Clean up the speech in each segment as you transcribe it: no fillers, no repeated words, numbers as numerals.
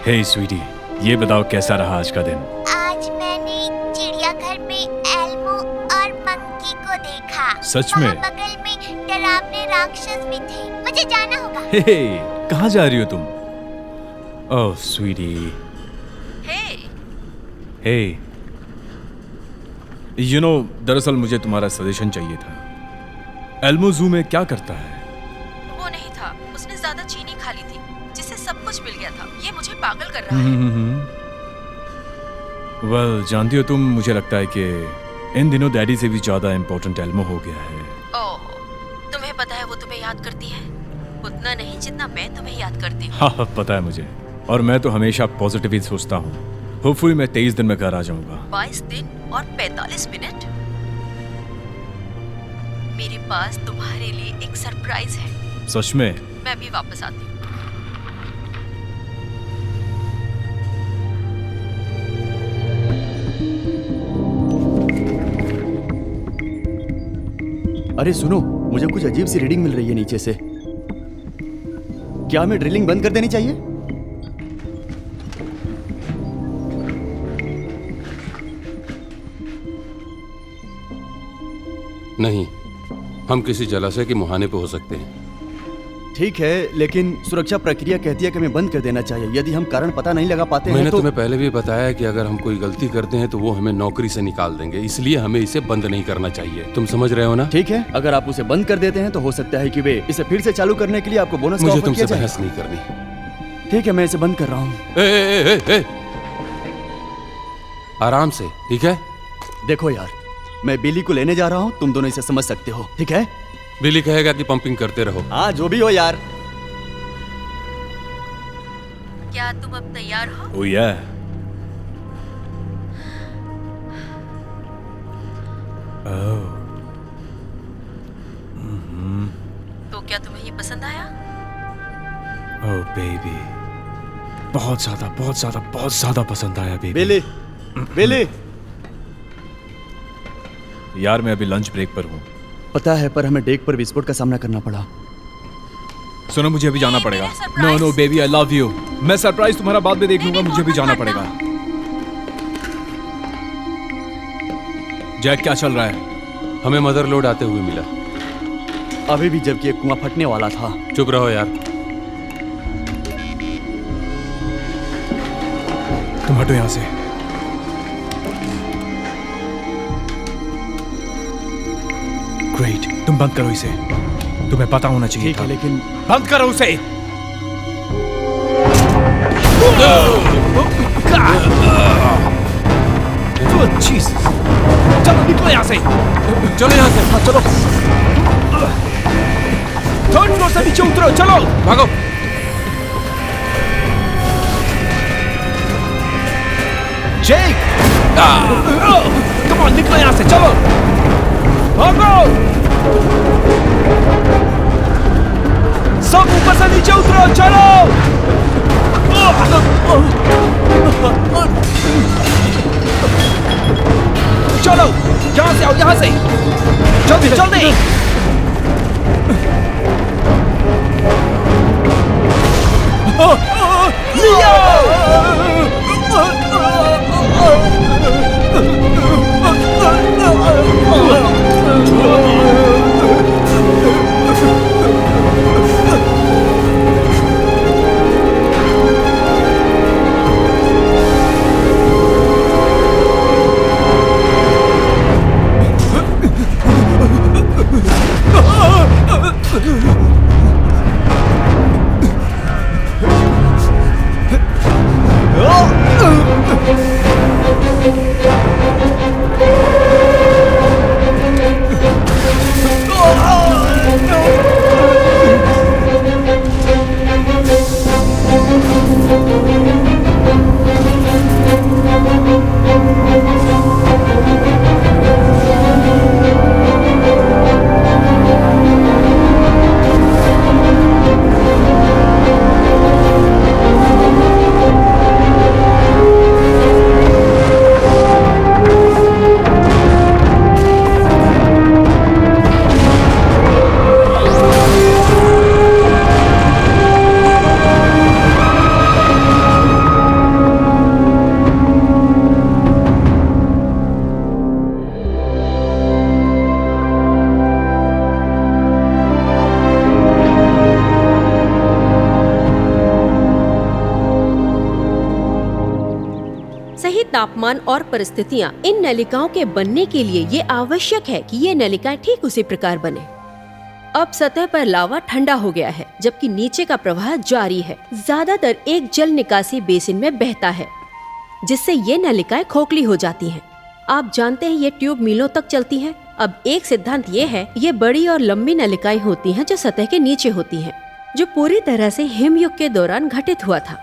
हे स्वीटी, ये बताओ कैसा रहा आज का दिन? आज मैंने चिड़ियाघर में एल्मो और मंकी को देखा। सच में? वहाँ बगल में डरावने राक्षस भी थे। मुझे जाना होगा। हे, कहाँ जा रही हो तुम? ओह स्वीटी। हे, यू नो, दरअसल मुझे तुम्हारा सजेशन चाहिए था। एल्मो जू में क्या करता है? वो नहीं था, उसने ज्यादा चीनी खा ली थी जिससे सब कुछ मिल गया था। ये मुझे पागल कर रहा है। वेल, जानती हो तुम, मुझे लगता है कि इन दिनों डैडी से भी ज्यादा इम्पोर्टेंट एल्मो हो गया है। ओह, तुम्हें पता है वो तुम्हें याद करती है? उतना नहीं जितना मैं तुम्हें याद करती हूँ। हाँ, पता है मुझे, और मैं तो हमेशा पॉजिटिव ही सोचता हूँ। होपफुली मैं 23 दिन में घर आ जाऊंगा। 22 दिन और 45 मिनट? मेरे पास तुम्हारे लिए एक सरप्राइज है। सच में? मैं भी वापस आती हूँ। अरे सुनो, मुझे कुछ अजीब सी रीडिंग मिल रही है नीचे से। क्या हमें ड्रिलिंग बंद कर देनी चाहिए? नहीं, हम किसी जलाशय के मुहाने पे हो सकते हैं। ठीक है, लेकिन सुरक्षा प्रक्रिया कहती है कि हमें बंद कर देना चाहिए। यदि हम कारण पता नहीं लगा पाते हैं मैंने तो तुम्हें पहले भी बताया कि अगर हम कोई गलती करते हैं तो वो हमें नौकरी से निकाल देंगे, इसलिए हमें इसे बंद नहीं करना चाहिए। तुम समझ रहे हो ना? ठीक है, अगर आप उसे बंद कर देते हैं तो हो सकता है कि वे इसे फिर से चालू करने के लिए आपको बोनस का मुझे ऑफर तुमसे किया जाए। बहस नहीं करनी। ठीक है, मैं इसे बंद कर रहा हूँ। ए, आराम से, ठीक है? देखो यार, मैं बिली को लेने जा रहा हूँ, तुम दोनों इसे समझ सकते हो, ठीक है? बिली कहेगा कि पंपिंग करते रहो। हाँ, जो भी हो यार। क्या तुम अब तैयार हो? ओह या। ओह। तो क्या तुम्हें ये पसंद आया? ओह बेबी, बहुत ज्यादा बहुत ज्यादा बहुत ज्यादा पसंद आया बेबी। बिली, बिली। यार मैं अभी लंच ब्रेक पर हूँ। पता है, पर हमें डेक पर विस्फोट का सामना करना पड़ा। सुनो, मुझे अभी जाना पड़ेगा। मेरा surprise। No baby, I love you. मैं सरप्राइज तुम्हारा बाद में देख लूंगा, मुझे भी जाना पड़ेगा। जैक, क्या चल रहा है? हमें मदर लोड आते हुए मिला। अभी भी, जबकि एक कुआं फटने वाला था। चुप रहो यार। तुम हटो यहाँ से। ग्रेट, तुम बंद करो इसे। तुम्हें पता होना चाहिए ठीक था। है, लेकिन बंद करो उसे। चलो निकलो यहाँ से। चलो यहाँ से। हाँ, चलो। थर्ड फ्लोर से नीचे उतरो, चलो। भागो। जेक, कम ऑन, निकलो यहाँ से, चलो। भागो। सब ऊपर से नीचे उतरो, चलो। चलो, यहाँ से आओ, यहाँ से। जल्दी जल्दी। तापमान और परिस्थितियाँ इन नलिकाओं के बनने के लिए ये आवश्यक है कि ये नलिकाएं ठीक उसी प्रकार बने। अब सतह पर लावा ठंडा हो गया है, जबकि नीचे का प्रवाह जारी है। ज्यादातर एक जल निकासी बेसिन में बहता है, जिससे ये नलिकाएं खोखली हो जाती हैं। आप जानते हैं ये ट्यूब मीलों तक चलती हैं। अब एक सिद्धांत ये है, ये बड़ी और लंबी नलिकाएं होती हैं जो सतह के नीचे होती हैं, जो पूरी तरह से हिमयुग के दौरान घटित हुआ था।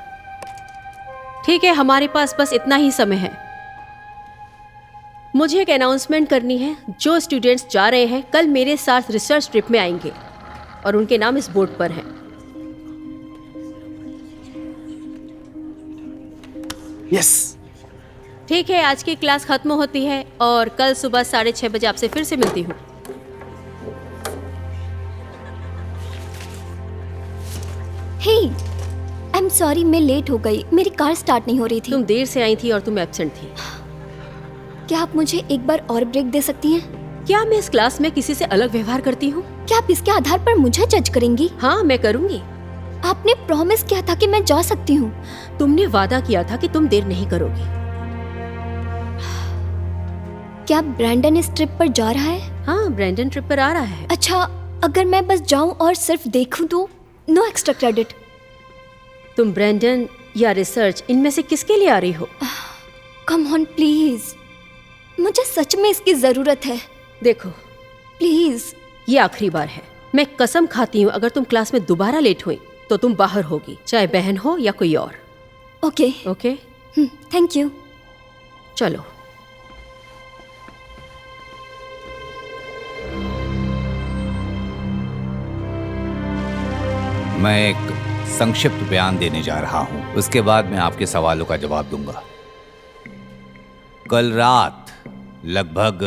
ठीक है, हमारे पास बस इतना ही समय है। मुझे एक अनाउंसमेंट करनी है। जो स्टूडेंट्स जा रहे हैं कल मेरे साथ रिसर्च ट्रिप में आएंगे और उनके नाम इस बोर्ड पर हैं। यस। ठीक है, आज की क्लास खत्म होती है और कल सुबह 6:30 बजे आपसे फिर से मिलती हूँ। हे, आई एम सॉरी, मैं लेट हो गई। मेरी कार स्टार्ट नहीं हो रही थी। तुम देर से आई थी और तुम एब्सेंट थी। क्या आप मुझे एक बार और ब्रेक दे सकती हैं? क्या मैं इस क्लास में किसी से अलग व्यवहार करती हूँ? क्या आप इसके आधार पर मुझे जज करेंगी? हाँ, मैं करूँगी। आपने प्रॉमिस किया था कि मैं जा सकती हूँ। तुमने वादा किया था कि तुम देर नहीं करोगी। क्या ब्रैंडन इस ट्रिप पर जा रहा है? हाँ, ब्रैंडन ट्रिप पर आ रहा है। अच्छा, अगर मैं बस जाऊँ और सिर्फ देखूँ तो नो एक्स्ट्रा क्रेडिट। तुम ब्रैंडन या रिसर्च, इनमें से किसके लिए आ रही हो? कम ऑन प्लीज, मुझे सच में इसकी जरूरत है। देखो प्लीज, ये आखिरी बार है। मैं कसम खाती हूँ अगर तुम क्लास में दोबारा लेट हुई तो तुम बाहर होगी, चाहे बहन हो या कोई और। Okay okay, thank you. चलो। मैं एक संक्षिप्त बयान देने जा रहा हूं, उसके बाद मैं आपके सवालों का जवाब दूंगा। कल रात लगभग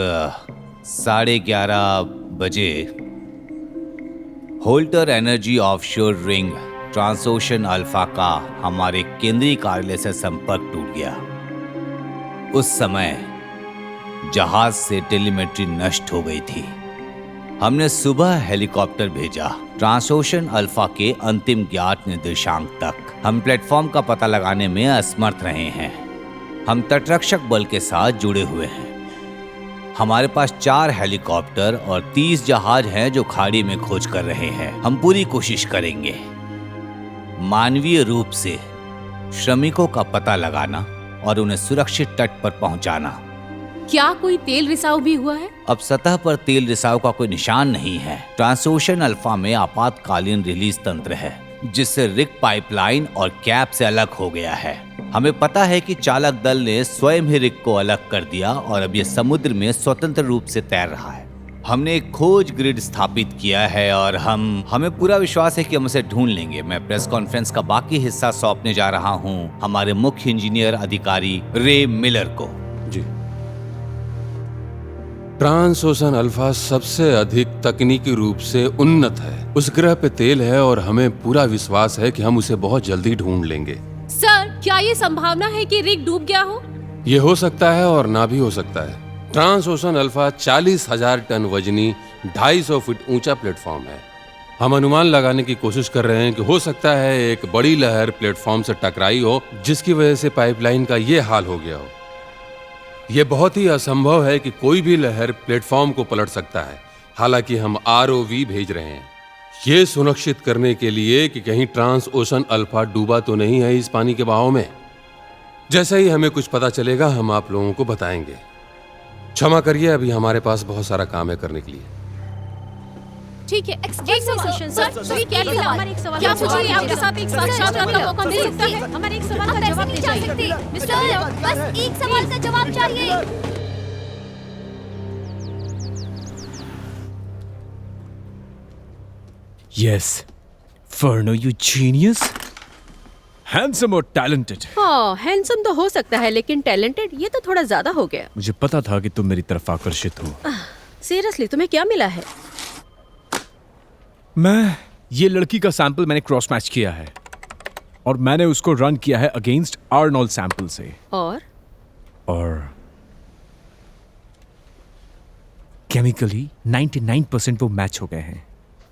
11:30 बजे Holter energy offshore rig Transocean Alpha का हमारे केंद्रीय कार्यालय से संपर्क टूट गया। उस समय जहाज से टेलीमेट्री नष्ट हो गई थी। हमने सुबह हेलीकॉप्टर भेजा ट्रांसओशन अल्फा के अंतिम ज्ञात निर्देशांक तक। हम प्लेटफॉर्म का पता लगाने में असमर्थ रहे हैं। हम तटरक्षक बल के साथ जुड़े हुए हैं। हमारे पास 4 हेलीकॉप्टर और 30 जहाज हैं जो खाड़ी में खोज कर रहे हैं। हम पूरी कोशिश करेंगे मानवीय रूप से श्रमिकों का पता लगाना और उन्हें सुरक्षित तट पर पहुंचाना। क्या कोई तेल रिसाव भी हुआ है? अब सतह पर तेल रिसाव का कोई निशान नहीं है। ट्रांसओशन अल्फा में आपातकालीन रिलीज तंत्र है, जिससे रिग पाइपलाइन और कैप से अलग हो गया है। हमें पता है कि चालक दल ने स्वयं ही रिग को अलग कर दिया और अब ये समुद्र में स्वतंत्र रूप से तैर रहा है। हमने एक खोज ग्रिड स्थापित किया है और हमें पूरा विश्वास है कि हम उसे ढूंढ लेंगे। मैं प्रेस कॉन्फ्रेंस का बाकी हिस्सा सौंपने जा रहा हूँ हमारे मुख्य इंजीनियर अधिकारी रे मिलर को। जी। ट्रांसओशन अल्फा सबसे अधिक तकनीकी रूप से उन्नत है। उस ग्रह पे तेल है और हमें पूरा विश्वास है कि हम उसे बहुत जल्दी ढूंढ लेंगे। सर, क्या ये संभावना है कि रिग डूब गया हो? ये हो सकता है और ना भी हो सकता है। ट्रांसओशन अल्फा 40,000 टन वजनी 250 फीट ऊंचा प्लेटफॉर्म है। हम अनुमान लगाने की कोशिश कर रहे हैं कि हो सकता है एक बड़ी लहर प्लेटफॉर्म से टकराई हो, जिसकी वजह से पाइपलाइन का ये हाल हो गया हो। यह बहुत ही असंभव है कि कोई भी लहर प्लेटफॉर्म को पलट सकता है। हालांकि हम ROV भेज रहे हैं ये सुनिश्चित करने के लिए कि कहीं ट्रांसओशन अल्फा डूबा तो नहीं है इस पानी के बहाव में। जैसे ही हमें कुछ पता चलेगा हम आप लोगों को बताएंगे। क्षमा करिए, अभी हमारे पास बहुत सारा काम है करने के लिए। ठीक है, क्या मुझे आपके साथ एक साक्षात्कार का मौका मिल सकता है? हमारे एक सवाल का जवाब दे जाइए। मिस्टर, बस एक सवाल का जवाब चाहिए। Yes, Ferno, you genius. Handsome or talented? हाँ, हैंडसम तो हो सकता है, लेकिन टैलेंटेड ये तो थोड़ा ज्यादा हो गया। मुझे पता था कि तुम मेरी तरफ आकर्षित हो। सीरियसली, तुम्हें क्या मिला है? ये लड़की का सैंपल मैंने क्रॉस मैच किया है और मैंने उसको रन किया है अगेंस्ट आर्नोल्ड सैंपल से। और केमिकली 99% वो मैच हो गए हैं।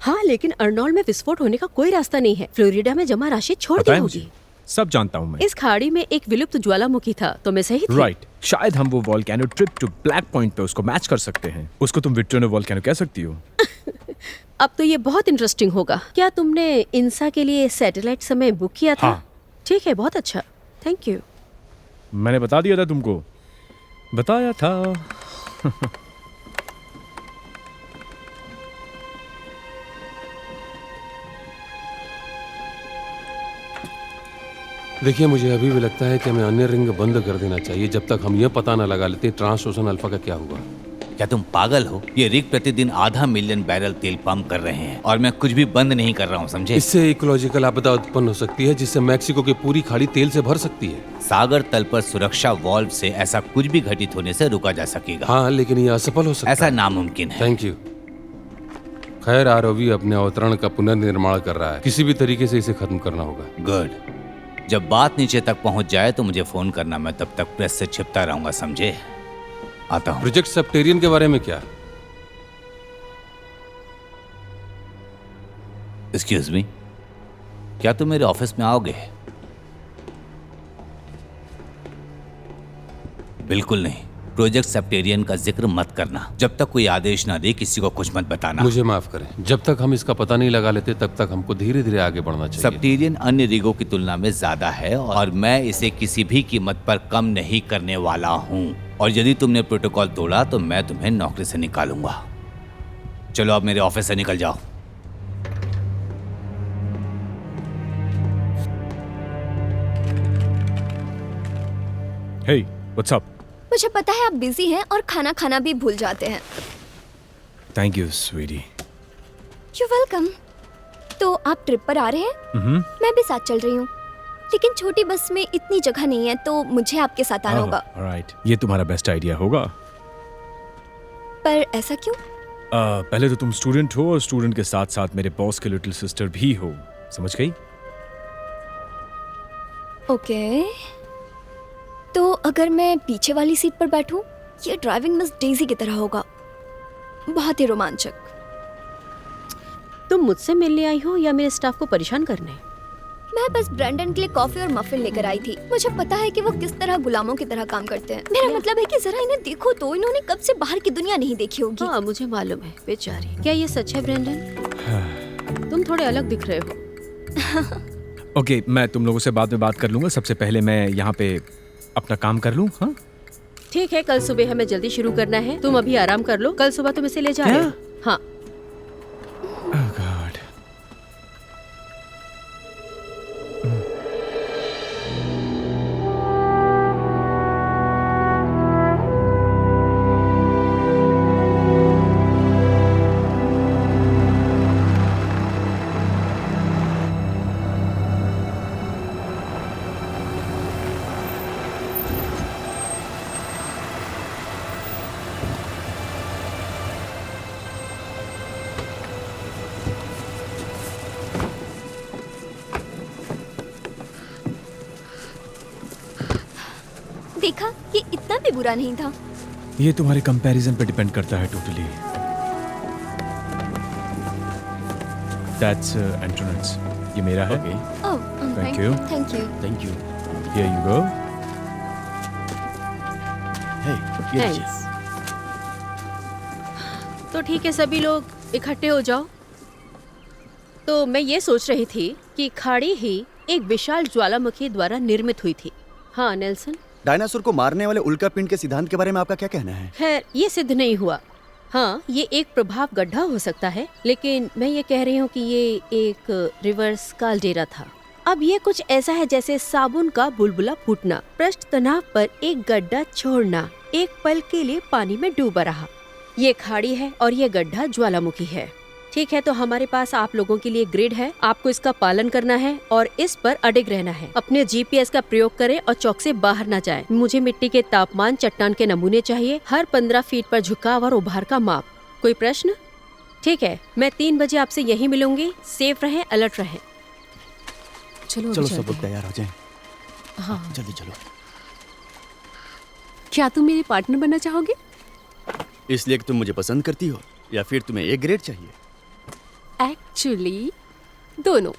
हाँ, लेकिन अर्नोल्ड में विस्फोट होने का कोई रास्ता नहीं है। फ्लोरिडा में जमा राशि छोड़ दी होगी। सब जानता हूँ मैं। इस खाड़ी में एक विलुप्त ज्वालामुखी था, तो मैं सही थी? राइट, शायद हम वो volcano trip to black point पे उसको मैच कर सकते हैं। उसको तुम विट्रोनो वॉल्केनो कह सकती हो। अब तो ये बहुत इंटरेस्टिंग होगा। क्या तुमने इंसा के लिए सैटेलाइट समय बुक किया था? हाँ। ठीक है, बहुत अच्छा, थैंक यू। मैंने बता दिया था तुमको, बताया था। देखिए, मुझे अभी भी लगता है कि हमें अन्य रिंग बंद कर देना चाहिए जब तक हम यह पता न लगा लेते ट्रांसओशन अल्फा का क्या हुआ। क्या तुम पागल हो? ये रिग प्रतिदिन 0.5 मिलियन बैरल तेल पंप कर रहे हैं और मैं कुछ भी बंद नहीं कर रहा हूँ, समझे? इससे इकोलॉजिकल आपदा उत्पन्न हो सकती है जिससे मैक्सिको की पूरी खाड़ी तेल से भर सकती है। सागर तल पर सुरक्षा वाल्व से ऐसा कुछ भी घटित होने से रुका जा सकेगा। हाँ, लेकिन ये असफल हो सकता ऐसा है। नामुमकिन है। Thank you. खैर, आरओवी अपने अवतरण का पुनर्निर्माण कर रहा है, किसी भी तरीके से इसे खत्म करना होगा। गुड। जब बात नीचे तक पहुंच जाए तो मुझे फोन करना, मैं तब तक प्रेस से छिपता रहूंगा, समझे? आता हूं। प्रोजेक्ट सेप्टेरियन के बारे में क्या? एक्सक्यूज मी, क्या तुम मेरे ऑफिस में आओगे? बिल्कुल नहीं। प्रोजेक्ट सेप्टेरियन का जिक्र मत करना। जब तक कोई आदेश ना दे किसी को कुछ मत बताना। मुझे माफ करें, जब तक हम इसका पता नहीं लगा लेते तब तक हमको धीरे धीरे आगे बढ़ना चाहिए। सेप्टेरियन अन्य रिगों की तुलना में ज्यादा है और मैं इसे किसी भी कीमत पर कम नहीं करने वाला हूँ। और यदि तुमने प्रोटोकॉल तोड़ा तो मैं तुम्हें नौकरी से निकालूंगा। चलो अब मेरे ऑफिस से निकल जाओ। Hey, what's up? मुझे पता है आप बिजी हैं और खाना खाना भी भूल जाते हैं। Thank you, sweetie. You welcome. तो आप ट्रिप पर आ रहे हैं? मैं भी साथ चल रही हूँ, लेकिन छोटी बस में इतनी जगह नहीं है तो मुझे आपके साथ आना होगा। Alright, ये तुम्हारा बेस्ट आइडिया होगा। पर ऐसा क्यों? पहले तो तुम स्टूडेंट हो और स्टूडेंट के साथ साथ मेरे बॉस के लिटिल सिस्टर भी हो, समझ गई? ओके, तो अगर मैं पीछे वाली सीट पर बैठूं, ये ड्राइविंग मिस डेजी की तरह होगा, बहुत ही रोमांचक। तुम मुझसे मिलने आई हो या मेरे स्टाफ को परेशान करने? मैं बस ब्रेंडन के लिए कॉफी और मफिन लेकर आई थी। मुझे पता है कि वो किस तरह गुलामों की तरह काम करते हैं। मेरा मतलब है कि जरा इन्हें देखो तो, इन्होंने कब से बाहर की दुनिया नहीं देखी होगी। हाँ, मुझे मालूम है, बेचारी। क्या ये सच है ब्रेंडन? तुम थोड़े अलग दिख रहे हो। ओके, मैं तुम लोगों से बाद में बात कर लूंगा। सबसे पहले मैं यहाँ पे अपना काम कर लूं। हाँ ठीक है, कल सुबह हमें जल्दी शुरू करना है। तुम अभी आराम कर लो, कल सुबह तुम इसे ले जा रहे हो। हाँ। Oh God. देखा, ये इतना भी बुरा नहीं था। ये तुम्हारे कंपैरिजन पे डिपेंड करता है टोटली। That's entrance. ये मेरा है। Thank you. Thank you. Thank you. Here you go. हे, ये लीजिए। थैंक्स। तो ठीक है, सभी लोग इकट्ठे हो जाओ। तो मैं ये सोच रही थी कि खाड़ी ही एक विशाल ज्वालामुखी द्वारा निर्मित हुई थी। हाँ नेल्सन? डायनासोर को मारने वाले उल्कापिंड के सिद्धांत के बारे में आपका क्या कहना है? खैर, ये सिद्ध नहीं हुआ। हाँ, ये एक प्रभाव गड्ढा हो सकता है, लेकिन मैं ये कह रही हूँ कि ये एक रिवर्स काल्डेरा था। अब ये कुछ ऐसा है जैसे साबुन का बुलबुला फूटना, पृष्ठ तनाव पर एक गड्ढा छोड़ना, एक पल के लिए पानी में डूबा रहा। ये खाड़ी है और ये गड्ढा ज्वालामुखी है। ठीक है, तो हमारे पास आप लोगों के लिए ग्रिड है, आपको इसका पालन करना है और इस पर अडिग रहना है। अपने जीपीएस का प्रयोग करें और चौक से बाहर न जाएं। मुझे मिट्टी के तापमान, चट्टान के नमूने चाहिए, हर 15 फीट पर झुकाव और उभार का माप। कोई प्रश्न? ठीक है, मैं 3 बजे आपसे यहीं मिलूंगी। सेफ रहें, अलर्ट रहें। चलो चलो सब लोग तैयार हो जाएं। हाँ। जल्दी चलो। क्या तुम मेरे पार्टनर बनना चाहोगे? इसलिए कि तुम मुझे पसंद करती हो या फिर तुम्हें एक ग्रेड चाहिए? एक्चुअली दोनों।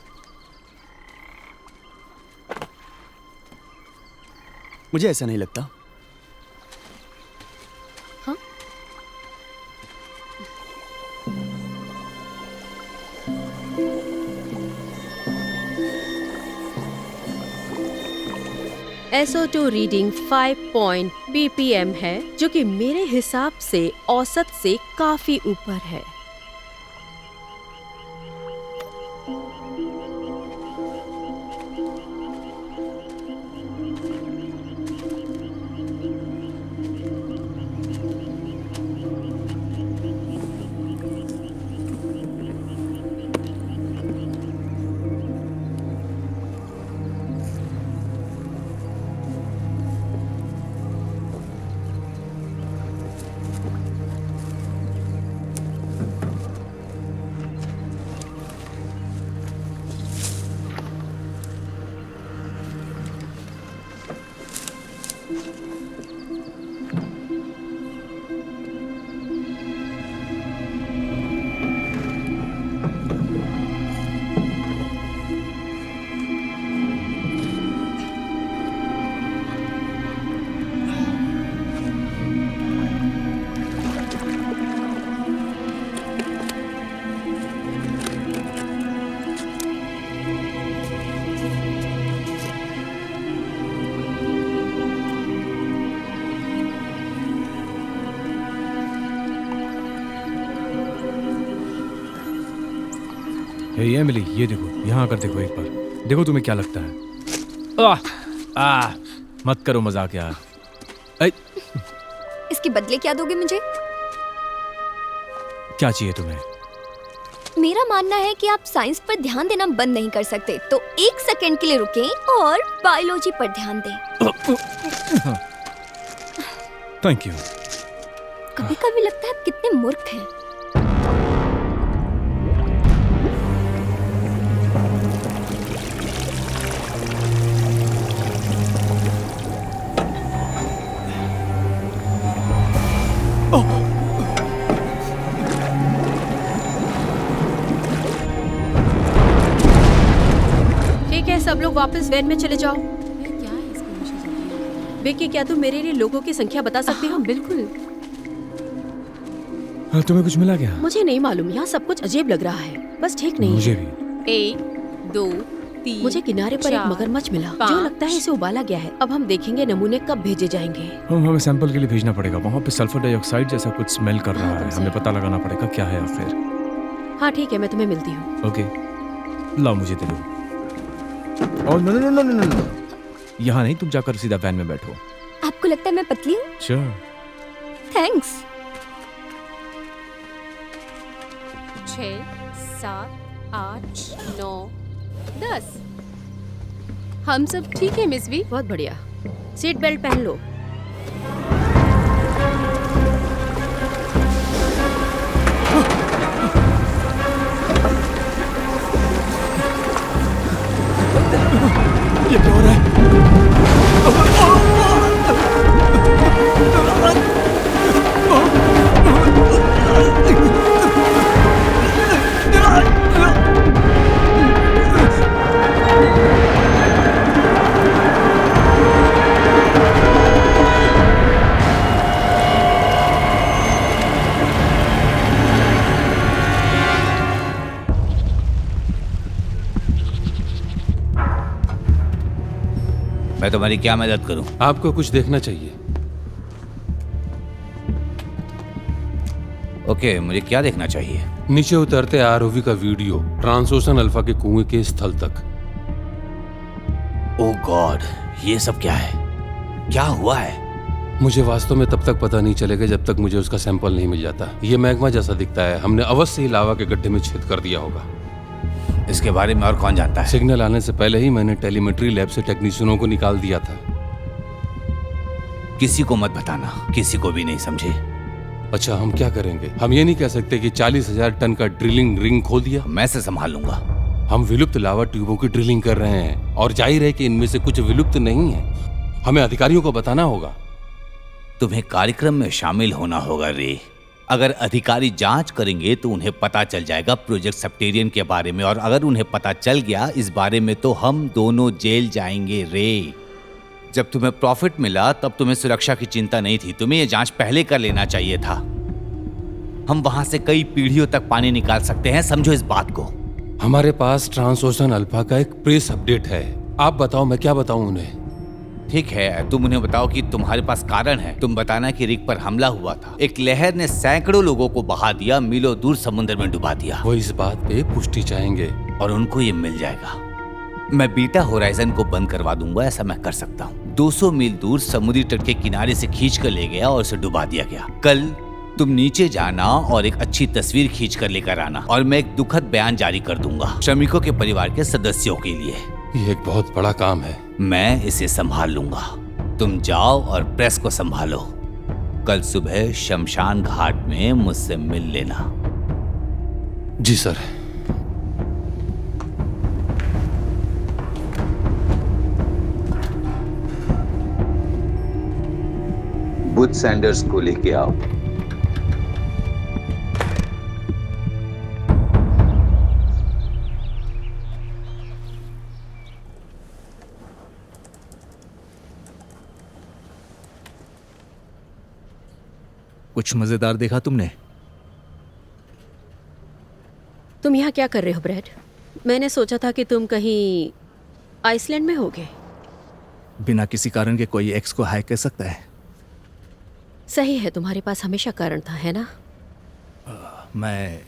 मुझे ऐसा नहीं लगता। हाँ? SO2 रीडिंग 5 ppm है, जो कि मेरे हिसाब से औसत से काफी ऊपर है। हे एमिली, ये देखो, यहाँ आकर देखो एक बार। देखो तुम्हें क्या लगता है? मत करो मजाक यार। इसके बदले क्या दोगे मुझे? क्या चाहिए तुम्हें? मेरा मानना है कि आप साइंस पर ध्यान देना बंद नहीं कर सकते, तो 1 सेकंड के लिए रुकें और बायोलॉजी पर ध्यान दें। Thank you. कभी-कभी लगता है आप कितने मूर्ख हैं। ठीक है, सब लोग वापस वैन में चले जाओ। विक्की, क्या तुम मेरे लिए लोगों की संख्या बता सकती हो? बिल्कुल। हाँ, तुम्हें कुछ मिला क्या? मुझे नहीं मालूम, यहाँ सब कुछ अजीब लग रहा है, बस ठीक नहीं मुझे है। भी। 1 2 3 मुझे किनारे पर एक मगरमच्छ मिला, जो लगता है इसे उबाला गया है। अब हम देखेंगे नमूने कब भेजे जाएंगे। हमें सैंपल के लिए भेजना पड़ेगा। वहाँ पे सल्फर डाइऑक्साइड जैसा कुछ स्मेल कर रहा है। हमें पता लगाना पड़ेगा क्या है आखिर। हाँ ठीक है, मैं तुम्हें मिलती हूँ। ओके, लाओ मुझे दे दो। और no no no no no, यहाँ नहीं, तुम जाकर सीधा वैन में बैठो। आपको लगता है मैं पतली हूँ? श्योर। थैंक्स। 6 7 8 9 10। हम सब ठीक है मिस वी? बहुत बढ़िया। सीट बेल्ट पहन लो। ये क्या हो रहा है? मैं तुम्हारी क्या मदद करूं? आपको कुछ देखना चाहिए। ओके, मुझे क्या देखना चाहिए? नीचे उतरते आरओवी का वीडियो, ट्रांसोशन अल्फा के कुएं के स्थल तक। ओह गॉड, ये सब क्या है? क्या हुआ है? मुझे वास्तव में तब तक पता नहीं चलेगा जब तक मुझे उसका सैंपल नहीं मिल जाता। ये मैग्मा जैसा दिखता है। हमने अवश्य ही लावा के गड्ढे में छेद कर दिया होगा। इसके बारे में और कौन जानता है? सिग्नल आने से पहले ही मैंने टेलीमेट्री लैब से टेक्नीशियनों को निकाल दिया था। किसी को मत बताना, किसी को भी नहीं, समझे? अच्छा, हम क्या करेंगे? हम ये नहीं कह सकते कि 40,000 टन का ड्रिलिंग रिंग खोल दिया। मैं से संभाल लूंगा। हम विलुप्त लावा ट्यूबों की ड्रिलिंग कर रहे हैं और जाहिर है कि इनमें से कुछ विलुप्त नहीं है। हमें अधिकारियों को बताना होगा। तुम्हें कार्यक्रम में शामिल होना होगा रे। अगर अधिकारी जांच करेंगे तो उन्हें पता चल जाएगा प्रोजेक्ट सेप्टेरियन के बारे में, और अगर उन्हें पता चल गया इस बारे में तो हम दोनों जेल जाएंगे रे। जब तुम्हें प्रॉफिट मिला तब तुम्हें सुरक्षा की चिंता नहीं थी। तुम्हें ये जांच पहले कर लेना चाहिए था। हम वहां से कई पीढ़ियों तक पानी निकाल सकते हैं, समझो इस बात को। हमारे पास ट्रांसओशन अल्फा का एक प्रेस अपडेट है। आप बताओ, मैं क्या बताऊं उन्हें? ठीक है, तुम उन्हें बताओ कि तुम्हारे पास कारण है। तुम बताना कि रिग पर हमला हुआ था, एक लहर ने सैकड़ों लोगों को बहा दिया, मीलों दूर समुद्र में डुबा दिया। वो इस बात पे पुष्टि चाहेंगे और उनको ये मिल जाएगा। मैं बीटा होराइजन को बंद करवा दूंगा, ऐसा मैं कर सकता हूँ। 200 मील दूर समुद्री तट के किनारे से खींच कर ले गया और उसे डुबा दिया गया। कल तुम नीचे जाना और एक अच्छी तस्वीर खींच कर लेकर आना, और मैं एक दुखद बयान जारी कर दूंगा श्रमिकों के परिवार के सदस्यों के लिए। ये एक बहुत बड़ा काम है। मैं इसे संभाल लूंगा। तुम जाओ और प्रेस को संभालो। कल सुबह शमशान घाट में मुझसे मिल लेना। जी सर। बुच सैंडर्स को लेके आओ। कुछ मजेदार देखा तुमने? तुम यहाँ क्या कर रहे हो ब्रैड? मैंने सोचा था कि तुम कहीं आइसलैंड में होगे। बिना किसी कारण के कोई एक्स को हाय कर सकता है? सही है, तुम्हारे पास हमेशा कारण था, है ना? मैं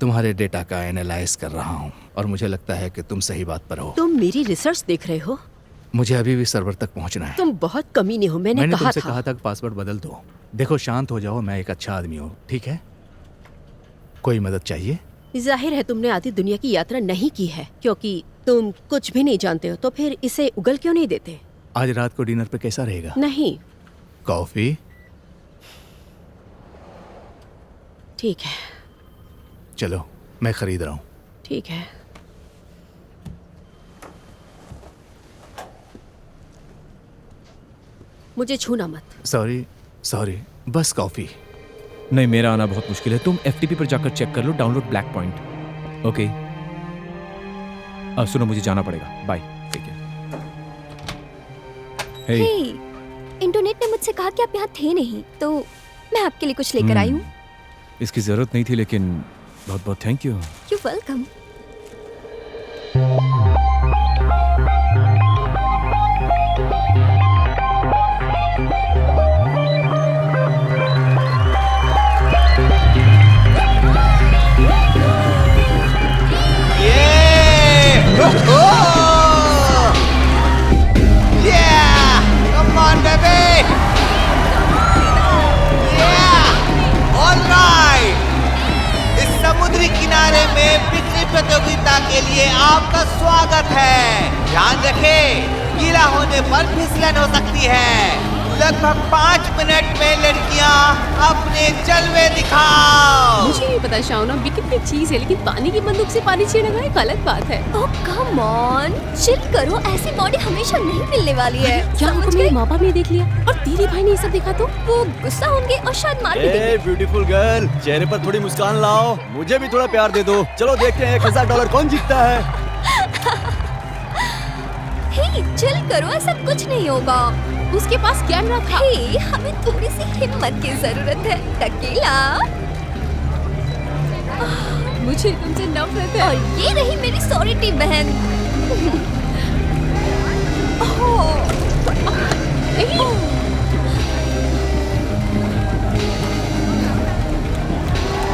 तुम्हारे डेटा का एनालाइज कर रहा हूँ और मुझे लगता है कि तुम सही बात पर हो। तुम मेरी रिसर्च देख रहे हो? मुझे अभी भी सर्वर तक पहुँचना है। तुम बहुत कमीने हो, मैंने तुमसे कहा था कि पासवर्ड बदल दो। देखो, शांत हो जाओ, मैं एक अच्छा आदमी हूँ, ठीक है? कोई मदद चाहिए? जाहिर है तुमने आधी दुनिया की यात्रा नहीं की है, क्योंकि तुम कुछ भी नहीं जानते हो। तो फिर इसे उगल क्यों नहीं देते? आज रात को डिनर पे कैसा रहेगा? नहीं। कॉफी? ठीक है। चलो, मैं खरीद रहा हूँ। ठीक है। मुझे छूना मत। सॉरी, बस कॉफी। नहीं, मेरा आना बहुत मुश्किल है। तुम एफटीपी पर जाकर चेक कर लो, डाउनलोड ब्लैक पॉइंट। ओके, अब सुनो, मुझे जाना पड़ेगा। Bye, take care. इंटरनेट ने मुझसे कहा कि आप यहाँ थे नहीं, तो मैं आपके लिए कुछ लेकर आई हूँ। इसकी जरूरत नहीं थी, लेकिन बहुत बहुत थैंक यू। You welcome. किनारे में पिकनिक प्रतियोगिता के लिए आपका स्वागत है। ध्यान रखें, गीला होने पर फिसलन हो सकती है। लगभग 5 मिनट में लड़कियां अपने जलवे दिखाओ। मुझे नहीं पता शाउना भी कितनी चीज है, लेकिन पानी की बंदूक से पानी छीनना एक अलग बात है। ओह कम ऑन, चिल करो। ऐसी बॉडी हमेशा नहीं मिलने वाली है। क्या हमको मेरे माँ बाप ने देख लिया और तेरे भाई ने ये सब देखा तो वो गुस्सा होंगे और शायद मार भी देंगे। ब्यूटीफुल गर्ल, चेहरे पर थोड़ी मुस्कान लाओ। मुझे भी थोड़ा प्यार दे दो। चलो देखते हैं $1000 कौन जीतता है। हे, चिल करो, ऐसा कुछ नहीं होगा। उसके पास कैमरा था। हे, हमें थोड़ी सी हिम्मत की जरूरत है। टकीला, मुझे तुमसे नफरत है। और ये रही मेरी सॉरी बहन।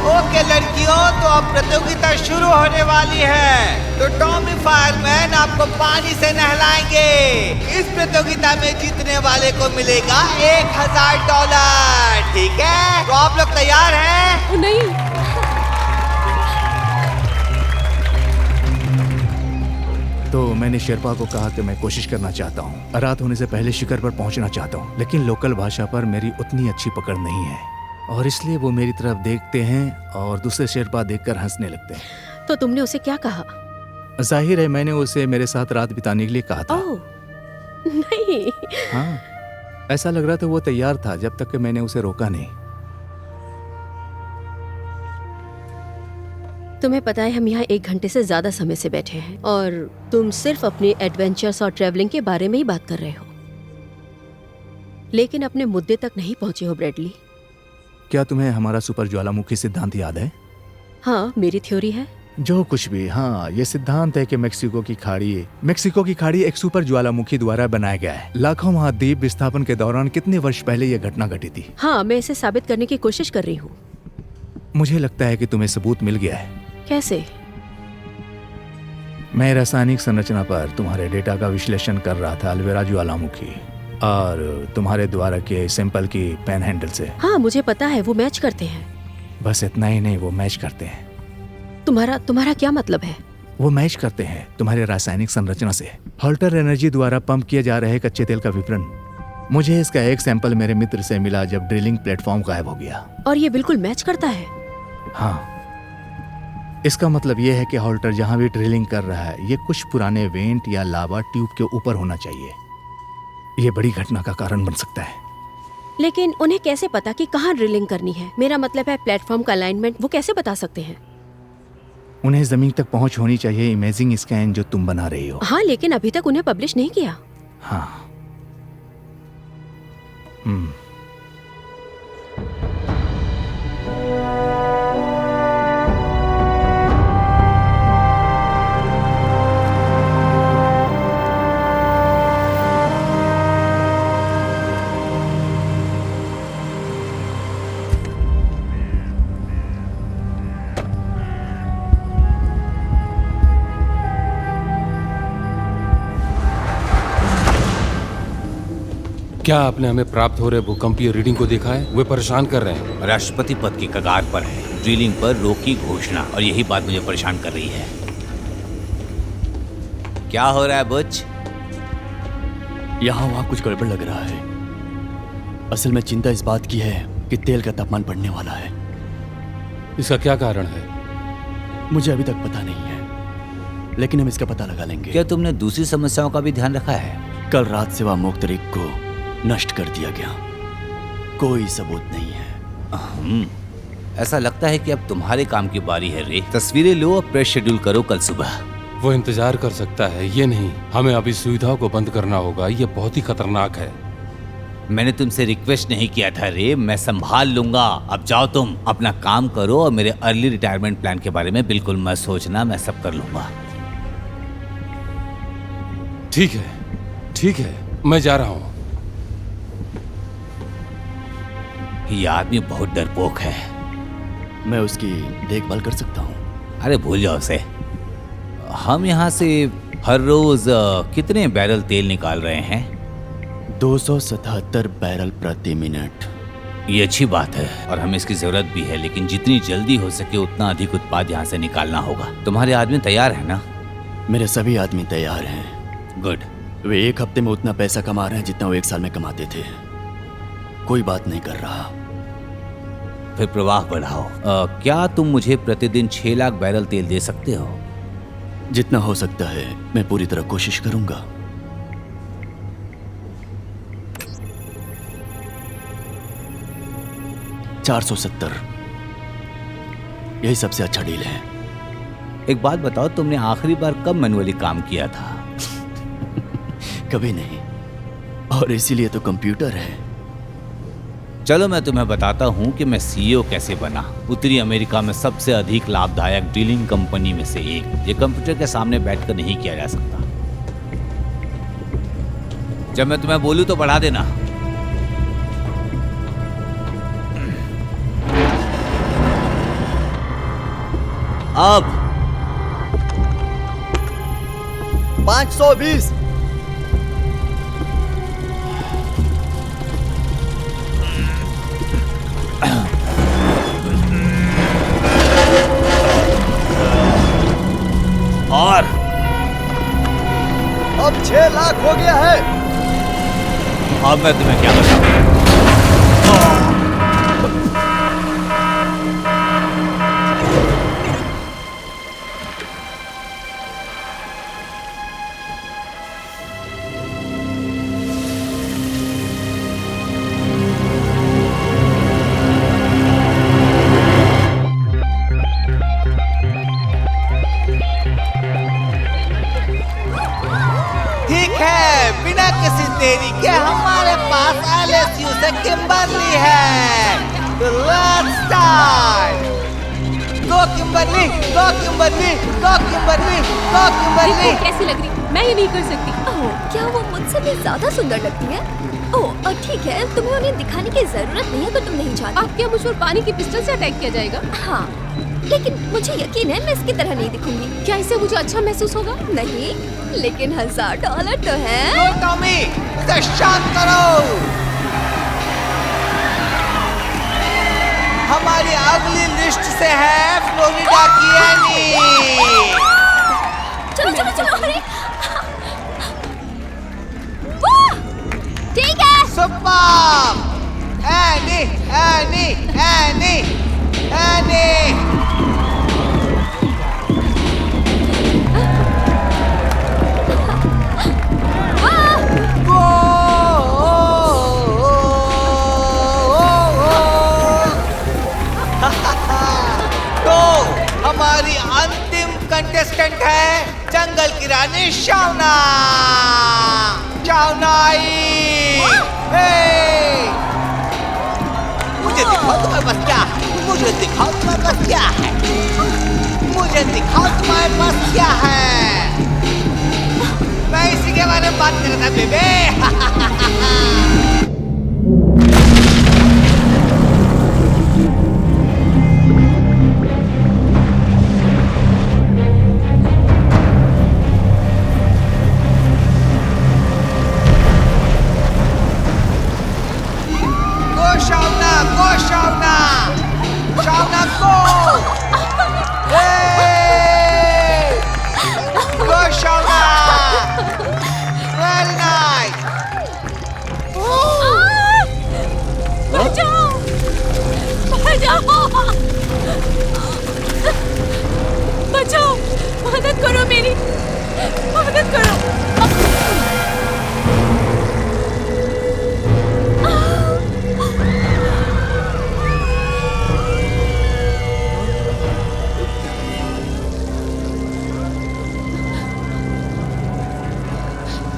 ओके लड़कियों, तो अब प्रतियोगिता शुरू होने वाली है। तो टॉमी फायरमैन आपको पानी से नहलाएंगे। इस प्रतियोगिता में जीतने वाले को मिलेगा $1000। ठीक है, तो आप लोग तैयार हैं? नहीं। तो मैंने शेरपा को कहा कि मैं कोशिश करना चाहता हूँ। रात होने से पहले शिखर पर पहुँचना चाहता हूँ, लेकिन लोकल भाषा पर मेरी उतनी अच्छी पकड़ नहीं है, और इसलिए वो मेरी तरफ देखते हैं और दूसरे शेरपा देखकर हंसने लगते हैं। तो तुमने उसे क्या कहा? जाहिर है मैंने उसे मेरे साथ रात बिताने के लिए कहा था। ओह, नहीं। हाँ, ऐसा लग रहा था वो तैयार था जब तक कि मैंने उसे रोका नहीं। तुम्हें पता है हम यहाँ 1 घंटे से ज्यादा समय से बैठे हैं और तुम सिर्फ अपने एडवेंचर्स और ट्रैवलिंग के बारे में ही बात कर रहे हो, लेकिन अपने मुद्दे तक नहीं पहुंचे हो ब्रैडली। क्या तुम्हें हमारा सुपर ज्वालामुखी सिद्धांत याद है? हाँ, मेरी थ्योरी है। जो कुछ भी, हाँ, ये सिद्धांत है कि मेक्सिको की खाड़ी एक सुपर ज्वालामुखी द्वारा बनाया गया है। लाखों महाद्वीप विस्थापन के दौरान कितने वर्ष पहले यह घटना घटी थी। हाँ, मैं इसे साबित करने की कोशिश कर रही हूँ। मुझे लगता है कि तुम्हें सबूत मिल गया है। कैसे? मैं रासायनिक संरचना पर तुम्हारे डेटा का विश्लेषण कर रहा था अल्वेरा ज्वालामुखी और तुम्हारे द्वारा के सैंपल की पेन हैंडल से। हाँ, मुझे पता है, वो मैच करते हैं। बस इतना ही नहीं, वो मैच करते हैं। तुम्हारा क्या मतलब है? वो मैच करते हैं तुम्हारे रासायनिक संरचना से। हॉल्टर एनर्जी द्वारा पंप किए जा रहे कच्चे तेल का विवरण। मुझे इसका एक सैंपल मेरे मित्र से मिला जब ड्रिलिंग प्लेटफॉर्म गायब हो गया। और ये बिल्कुल मैच करता है। हाँ, इसका मतलब यह है कि हॉल्टर जहां भी ड्रिलिंग कर रहा है ये कुछ पुराने वेंट या लावा ट्यूब के ऊपर होना चाहिए। ये बड़ी घटना का कारण बन सकता है। लेकिन उन्हें कैसे पता कि कहाँ ड्रिलिंग करनी है? मेरा मतलब है प्लेटफॉर्म का अलाइनमेंट वो कैसे बता सकते हैं? उन्हें जमीन तक पहुंच होनी चाहिए। इमेजिंग स्कैन जो तुम बना रही हो। हाँ, लेकिन अभी तक उन्हें पब्लिश नहीं किया। हाँ। क्या आपने हमें प्राप्त हो रहे भूकंपीय रीडिंग को देखा है? वे परेशान कर रहे हैं। राष्ट्रपति पद की कगार पर है, ड्रिलिंग पर रोक की घोषणा, और यही बात मुझे परेशान कर रही है। क्या हो रहा है बुच? यहाँ वहाँ कुछ गड़बड़ लग रहा है। असल में चिंता इस बात की है कि तेल का तापमान बढ़ने वाला है। इसका क्या कारण है? मुझे अभी तक पता नहीं है, लेकिन हम इसका पता लगा लेंगे। क्या तुमने दूसरी समस्याओं का भी ध्यान रखा है? कल रात सेवा मुक्त रिग को नष्ट कर दिया गया। कोई सबूत नहीं है। ऐसा लगता है कि अब तुम्हारे काम की बारी है रे। तस्वीरें लो और प्रेस शेड्यूल करो कल सुबह। वो इंतजार कर सकता है, ये नहीं। हमें अभी सुविधाओं को बंद करना होगा। ये बहुत ही खतरनाक है। मैंने तुमसे रिक्वेस्ट नहीं किया था रे, मैं संभाल लूंगा। अब जाओ, तुम अपना काम करो और मेरे अर्ली रिटायरमेंट प्लान के बारे में बिल्कुल मत सोचना, मैं सब कर लूंगा। ठीक है, मैं जा रहा हूँ। ये आदमी बहुत डरपोक है। मैं उसकी देखभाल कर सकता हूँ। अरे भूल जाओ उसे। हम यहाँ से हर रोज कितने बैरल तेल निकाल रहे हैं? 277 बैरल प्रति मिनट। ये अच्छी बात है और हमें इसकी जरूरत भी है, लेकिन जितनी जल्दी हो सके उतना अधिक उत्पाद यहाँ से निकालना होगा। तुम्हारे आदमी तैयार है ना? मेरे सभी आदमी तैयार हैं। गुड। वे 1 हफ्ते में उतना पैसा कमा रहे हैं जितना वो 1 साल में कमाते थे। कोई बात नहीं कर रहा। फिर प्रवाह बढ़ाओ। क्या तुम मुझे प्रतिदिन 6 लाख बैरल तेल दे सकते हो? जितना हो सकता है मैं पूरी तरह कोशिश करूंगा। $470, यही सबसे अच्छा डील है। एक बात बताओ, तुमने आखिरी बार कब मैनुअली काम किया था? कभी नहीं, और इसीलिए तो कंप्यूटर है। चलो मैं तुम्हें बताता हूँ कि मैं सीईओ कैसे बना। उत्तरी अमेरिका में सबसे अधिक लाभदायक डीलिंग कंपनी में से एक। ये कंप्यूटर के सामने बैठकर नहीं किया जा सकता। जब मैं तुम्हें बोलूं तो बढ़ा देना। अब 520। और अब 6 लाख हो गया है। अब मैं तुम्हें क्या बताऊं? किसी देरी के हमारे पास LSU से किम्बरली है। तो let's start. Go Kimberly, go Kimberly, go Kimberly, go Kimberly. कैसी लग रही? मैं ये नहीं कर सकती। ओह, क्या वो मुझसे भी ज्यादा सुंदर लगती है? ओह, ठीक है, तुम्हें उन्हें दिखाने की जरूरत नहीं है तो तुम नहीं चाहती। अब क्या मुझ पर पानी की पिस्टल से अटैक किया जाएगा? हाँ, लेकिन मुझे यकीन है मैं इसकी तरह नहीं दिखूंगी। क्या इससे मुझे अच्छा महसूस होगा? नहीं, लेकिन $1000 तो है। लो टॉमी, इसे शांत करो। हमारी अगली लिस्ट से है फ्लोरिडा की एनी। चलो चलो चलो, अरे वाह, ठीक है। Super. Any any any any. तो हमारी अंतिम कंटेस्टेंट है जंगल की रानी शावना। शावना आई। मुझे दिखाओ तुम्हारे पास क्या है। मुझे दिखाओ तुम्हारे पास क्या है। मुझे दिखाओ तुम्हारे पास क्या है। मैं इसी के बारे में बात कर रहा था बेबे। बचाओ, मदद करो मेरी, मदद करो।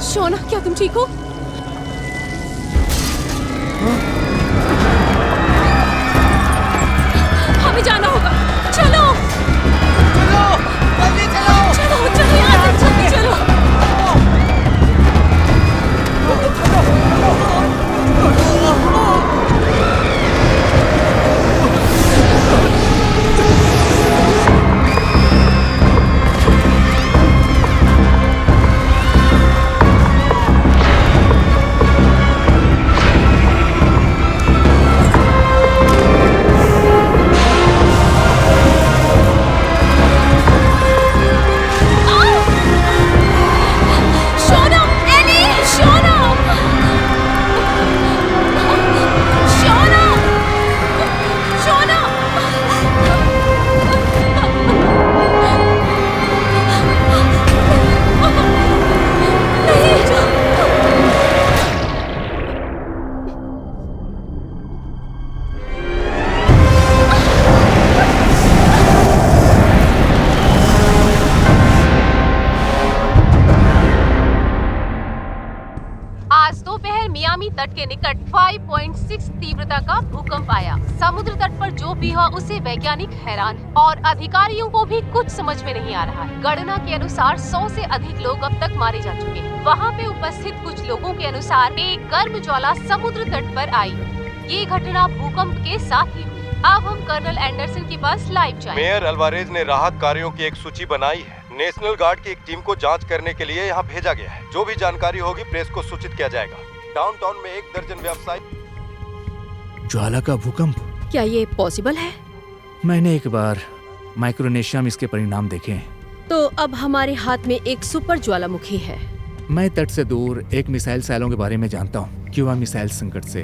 शोना, क्या तुम ठीक हो? हमें जाना होगा। चलो चलो जल्दी चलो। चलो चलो, यहाँ से जल्दी चलो। मियामी तट के निकट 5.6 तीव्रता का भूकंप आया। समुद्र तट पर जो भी हुआ उसे वैज्ञानिक हैरान और अधिकारियों को भी कुछ समझ में नहीं आ रहा है। गणना के अनुसार 100 से अधिक लोग अब तक मारे जा चुके हैं। वहाँ पे उपस्थित कुछ लोगों के अनुसार एक गर्म ज्वाला समुद्र तट पर आई। ये घटना भूकंप के साथ ही हुई। अब हम कर्नल एंडरसन के पास लाइव जाएंगे। मेयर अल्वारेज ने राहत कार्यों की एक सूची बनाई है। नेशनल गार्ड की एक टीम को जांच करने के लिए यहाँ भेजा गया है। जो भी जानकारी होगी प्रेस को सूचित किया जाएगा। डाउनटाउन में 1 दर्जन व्यवसायी। ज्वाला का भूकंप, क्या ये पॉसिबल है? मैंने एक बार माइक्रोनेशिया में इसके परिणाम देखे हैं। तो अब हमारे हाथ में एक सुपर ज्वालामुखी है। मैं तट से दूर एक मिसाइल सैलों के बारे में जानता हूँ। क्यूबा मिसाइल संकट से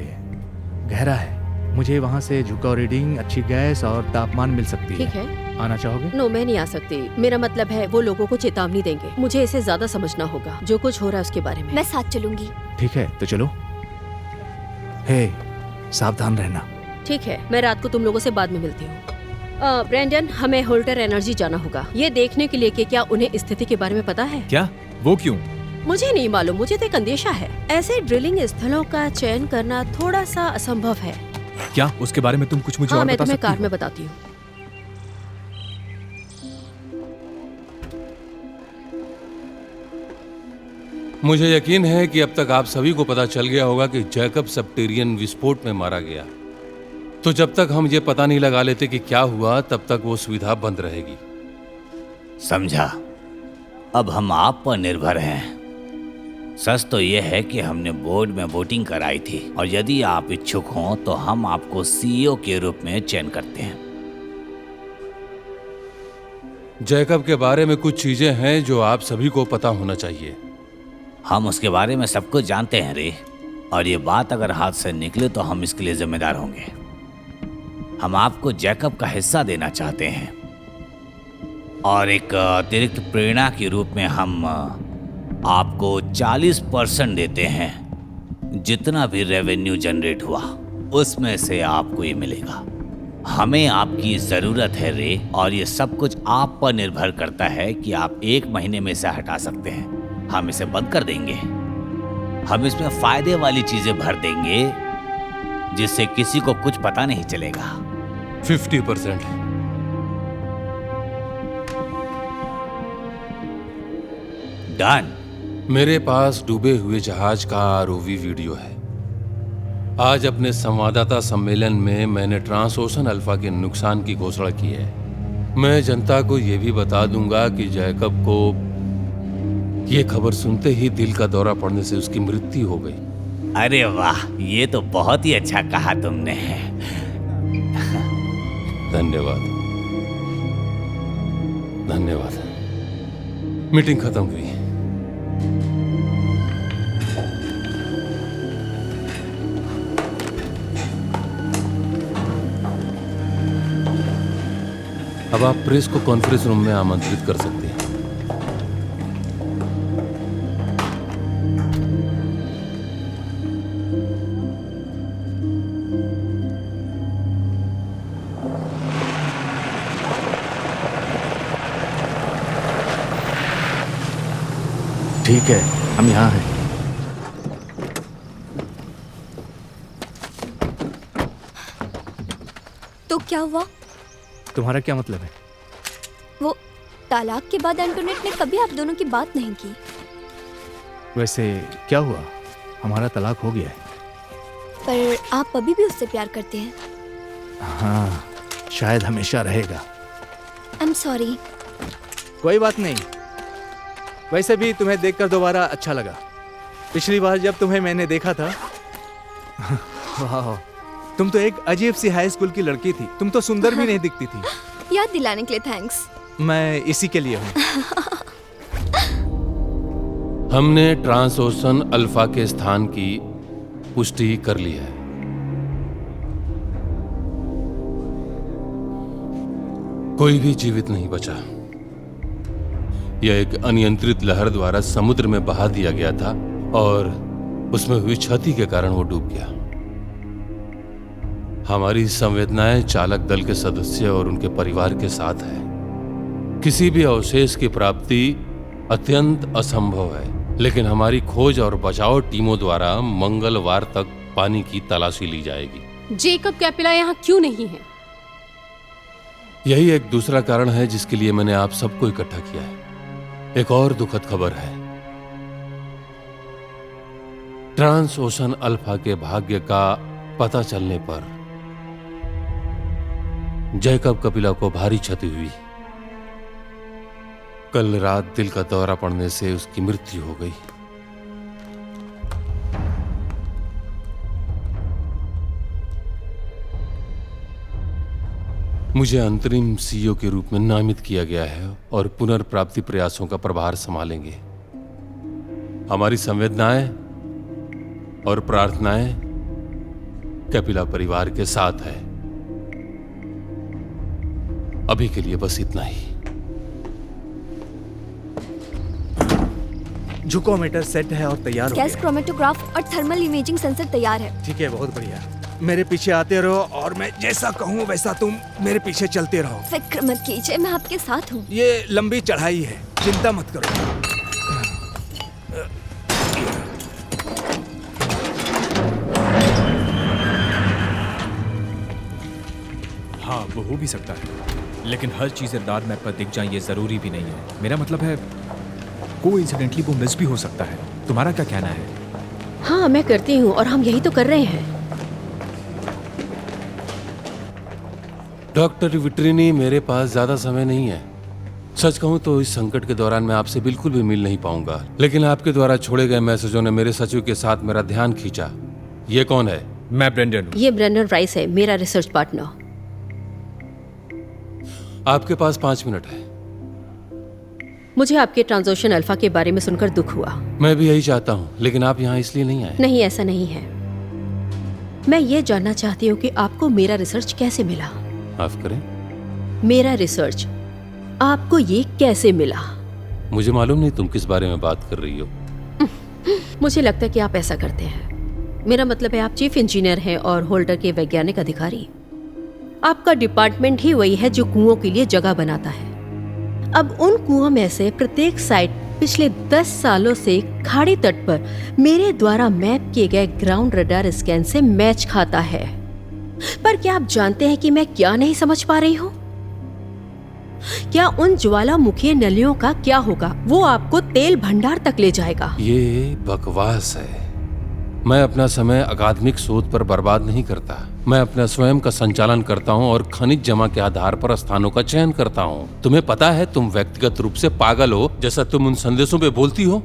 गहरा है। मुझे वहाँ से झुकाव रीडिंग, अच्छी गैस और तापमान मिल सकती है। ठीक है। आना चाहोगे? नो, मैं नहीं आ सकती। मेरा मतलब है वो लोगों को चेतावनी देंगे। मुझे इसे ज्यादा समझना होगा जो कुछ हो रहा है उसके बारे में। मैं साथ चलूंगी। ठीक है, तो चलो। हे, सावधान रहना। ठीक है, मैं रात को तुम लोगों से बाद में मिलती हूँ। ब्रैंडन, हमें होल्टर एनर्जी जाना होगा ये देखने के लिए कि क्या उन्हें स्थिति के बारे में पता है। क्या? वो क्यों? मुझे नहीं मालूम, मुझे तो एक अंदेशा है। ऐसे ड्रिलिंग स्थलों का चयन करना थोड़ा सा असंभव है। क्या उसके बारे में तुम कुछ मुझे हाँ, और मैं बता तुम्हें सकती कार हो? में बताती हूँ। मुझे यकीन है कि अब तक आप सभी को पता चल गया होगा कि जैकब सबटेरियन विस्फोट में मारा गया। तो जब तक हम ये पता नहीं लगा लेते कि क्या हुआ, तब तक वो सुविधा बंद रहेगी। समझा। अब हम आप पर निर्भर हैं। सच तो यह है कि हमने बोर्ड में वोटिंग कराई थी और यदि आप इच्छुक हों तो हम आपको सीईओ के रूप में चयन करते हैं। जैकब के बारे में कुछ चीजें हैं जो आप सभी को पता होना चाहिए। हम उसके बारे में सब कुछ जानते हैं रे, और ये बात अगर हाथ से निकले तो हम इसके लिए जिम्मेदार होंगे। हम आपको जैकब का हिस्सा देना चाहते हैं और एक अतिरिक्त प्रेरणा के रूप में हम आपको 40% देते हैं। जितना भी रेवेन्यू जनरेट हुआ उसमें से आपको ये मिलेगा। हमें आपकी ज़रूरत है रे, और ये सब कुछ आप पर निर्भर करता है कि आप 1 महीने में इसे हटा सकते हैं। हम इसे बंद कर देंगे। हम इसमें फायदे वाली चीजें भर देंगे जिससे किसी को कुछ पता नहीं चलेगा। 50%। डन। मेरे पास डूबे हुए जहाज का आरओवी वीडियो है। आज अपने संवाददाता सम्मेलन में मैंने ट्रांसओशन अल्फा के नुकसान की घोषणा की है। मैं जनता को यह भी बता दूंगा कि जैकब को ये खबर सुनते ही दिल का दौरा पड़ने से उसकी मृत्यु हो गई। अरे वाह, ये तो बहुत ही अच्छा कहा तुमने। धन्यवाद। धन्यवाद। मीटिंग खत्म हुई। अब आप प्रेस को कॉन्फ्रेंस रूम में आमंत्रित कर सकते हैं। ठीक है, हम यहाँ हैं। तो क्या हुआ? तुम्हारा क्या मतलब है? वो तलाक के बाद एंटोनेट ने कभी आप दोनों की बात नहीं की। वैसे क्या हुआ? हमारा तलाक हो गया है। पर आप अभी भी उससे प्यार करते हैं। हाँ, शायद हमेशा रहेगा। I am sorry. कोई बात नहीं। वैसे भी तुम्हें देखकर दोबारा अच्छा लगा। पिछली बार जब तुम्हें मैंने देखा था वाह, तुम तो एक अजीब सी हाई स्कूल की लड़की थी। तुम तो सुंदर भी नहीं दिखती थी। याद दिलाने के लिए थैंक्स। मैं इसी के लिए हूँ। हमने ट्रांसओशन अल्फा के स्थान की पुष्टि कर ली है। कोई भी जीवित नहीं बचा। यह एक अनियंत्रित लहर द्वारा समुद्र में बहा दिया गया था और उसमें हुई क्षति के कारण वो डूब गया। हमारी संवेदनाएं चालक दल के सदस्य और उनके परिवार के साथ है। किसी भी अवशेष की प्राप्ति अत्यंत असंभव है, लेकिन हमारी खोज और बचाव टीमों द्वारा मंगलवार तक पानी की तलाशी ली जाएगी। जेकब कैपिला यहाँ क्यों नहीं है? यही एक दूसरा कारण है जिसके लिए मैंने आप सबको इकट्ठा किया है। एक और दुखद खबर है। ट्रांसओशन अल्फा के भाग्य का पता चलने पर जैकब कपिला को भारी क्षति हुई। कल रात दिल का दौरा पड़ने से उसकी मृत्यु हो गई। मुझे अंतरिम सीईओ के रूप में नामित किया गया है और पुनर्प्राप्ति प्रयासों का प्रभार संभालेंगे। हमारी संवेदनाएं और प्रार्थनाएं कैपिला परिवार के साथ है। अभी के लिए बस इतना ही। झुकोमीटर सेट है और तैयार हो गैस गया। क्रोमेटोग्राफ और थर्मल इमेजिंग सेंसर तैयार है। ठीक है, बहुत बढ़िया। मेरे पीछे आते रहो और मैं जैसा कहूँ वैसा तुम मेरे पीछे चलते रहो। फिक्र मत कीजिए, मैं आपके साथ हूँ। ये लंबी चढ़ाई है, चिंता मत करो। हो भी सकता है, लेकिन हर चीज़ रडार मैप पर दिख जाए ये ज़रूरी भी नहीं है। मेरा मतलब है कोइंसिडेंटली वो मिस भी हो सकता है। तुम्हारा क्या कहना है? हाँ, मैं करती हूँ और हम यही तो कर रहे हैं। डॉक्टर विट्रिनी, मेरे पास ज्यादा समय नहीं है। सच कहूं तो इस संकट के दौरान मैं आपसे बिल्कुल भी मिल नहीं पाऊंगा, लेकिन आपके द्वारा छोड़े गए मैसेजों ने मेरे सचिव के साथ मेरा ध्यान खींचा। ये कौन है? मैं ब्रेंडन हूं। ये ब्रेंडन राइस है, मेरा रिसर्च पार्टनर। आपके पास 5 मिनट है। मुझे आपके ट्रांसोशन अल्फा के बारे में सुनकर दुख हुआ। मैं भी यही चाहता हूँ, लेकिन आप यहाँ इसलिए नहीं आए। नहीं, ऐसा नहीं है। मैं ये जानना चाहती हूँ कि आपको मेरा रिसर्च कैसे मिला। माफ करें? मेरा रिसर्च आपको ये कैसे मिला? मुझे मालूम नहीं तुम किस बारे में बात कर रही हो। मुझे लगता है कि आप ऐसा करते हैं। मेरा मतलब है आप चीफ इंजीनियर हैं और होल्डर के वैज्ञानिक अधिकारी। आपका डिपार्टमेंट ही वही है जो कुओं के लिए जगह बनाता है। अब उन कुओं में से प्रत्येक साइट पिछले 10 सालों से खाड़ी तट पर मेरे द्वारा मैप किए गए ग्राउंड रडार स्कैन से मैच खाता है। पर क्या आप जानते हैं कि मैं क्या नहीं समझ पा रही हूँ? क्या उन ज्वालामुखी नलियों का क्या होगा? वो आपको तेल भंडार तक ले जाएगा। ये बकवास है। मैं अपना समय अकादमिक शोध पर बर्बाद नहीं करता। मैं अपना स्वयं का संचालन करता हूं और खनिज जमा के आधार पर स्थानों का चयन करता हूं। तुम्हें पता है तुम व्यक्तिगत रूप से पागल हो जैसा तुम उन संदेशों पे बोलती हो।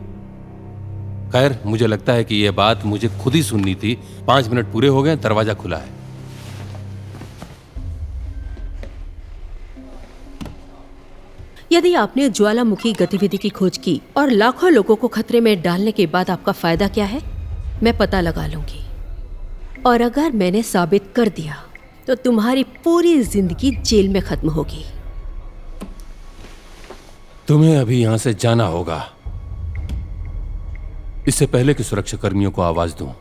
खैर, मुझे लगता है कि यह बात मुझे खुद ही सुननी थी। 5 मिनट पूरे हो गए, दरवाजा खुला है। यदि आपने ज्वालामुखी गतिविधि की खोज की और लाखों लोगों को खतरे में डालने के बाद आपका फायदा क्या है, मैं पता लगा लूंगी। और अगर मैंने साबित कर दिया तो तुम्हारी पूरी जिंदगी जेल में खत्म होगी। तुम्हें अभी यहां से जाना होगा, इससे पहले कि सुरक्षा कर्मियों को आवाज दूं।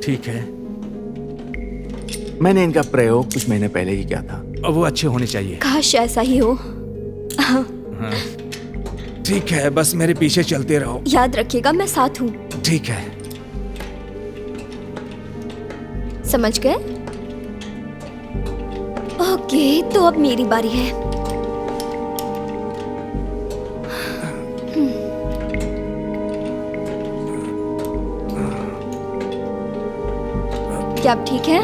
ठीक है, मैंने इनका प्रयोग कुछ महीने पहले ही किया था और वो अच्छे होने चाहिए। काश ऐसा ही हो। ठीक है, बस मेरे पीछे चलते रहो। याद रखिएगा मैं साथ हूँ। ठीक है। समझ गए? ओके, तो अब मेरी बारी है। क्या आप ठीक हैं?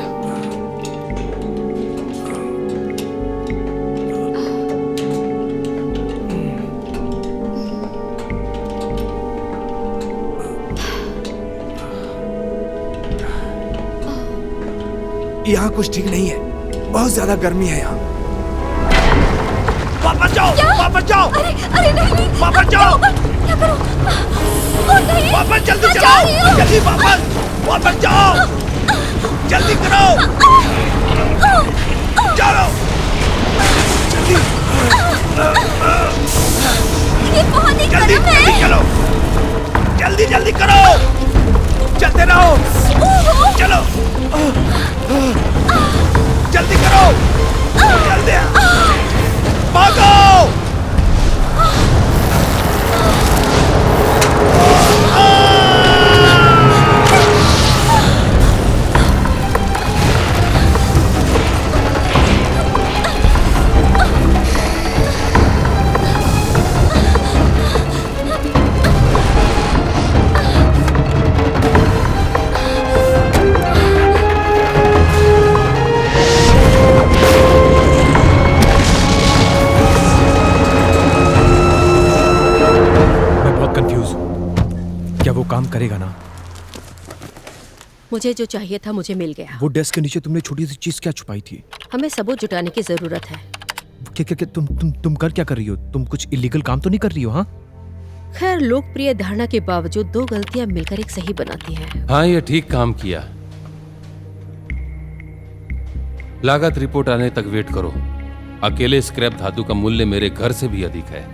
यहाँ कुछ ठीक नहीं है, बहुत ज्यादा गर्मी है यहाँ। वापस जाओ, वापस जाओ। अरे नहीं, वापस जाओ। क्या करूं? नहीं, वापस जल्दी चलो, जल्दी वापस जाओ, जल्दी करो, चलो जल्दी। ये बहुत ही जल्दी गर्म है। जल्दी चलो, जल्दी जल्दी करो, चलते रहो, चलो जल्दी करो, जल्दी भागो। क्या वो काम करेगा ना? मुझे जो चाहिए था मुझे मिल गया। वो डेस्क के नीचे तुमने छोटी सी चीज क्या छुपाई थी? हमें सबूत जुटाने की जरूरत है। क्या तुम कर क्या कर रही हो? तुम कुछ इलीगल काम तो नहीं कर रही हो? हाँ, खैर, लोकप्रिय धारणा के बावजूद 2 गलतियां मिलकर एक सही बनाती हैं। हाँ, ये ठीक काम किया। लागत रिपोर्ट आने तक वेट करो। अकेले स्क्रैप धातु का मूल्य मेरे घर से भी अधिक है।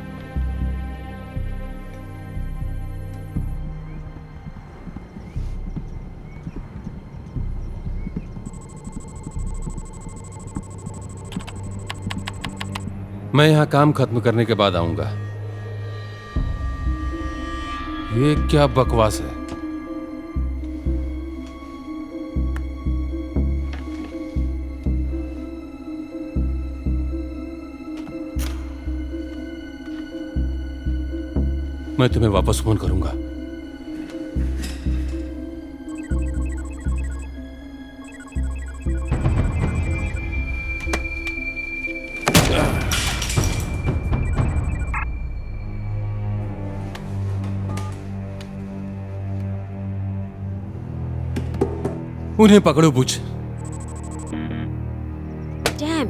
मैं यहाँ काम खत्म करने के बाद आऊंगा। ये क्या बकवास है? मैं तुम्हें वापस फोन करूंगा। उन्हें पकड़ो बुच। डैम।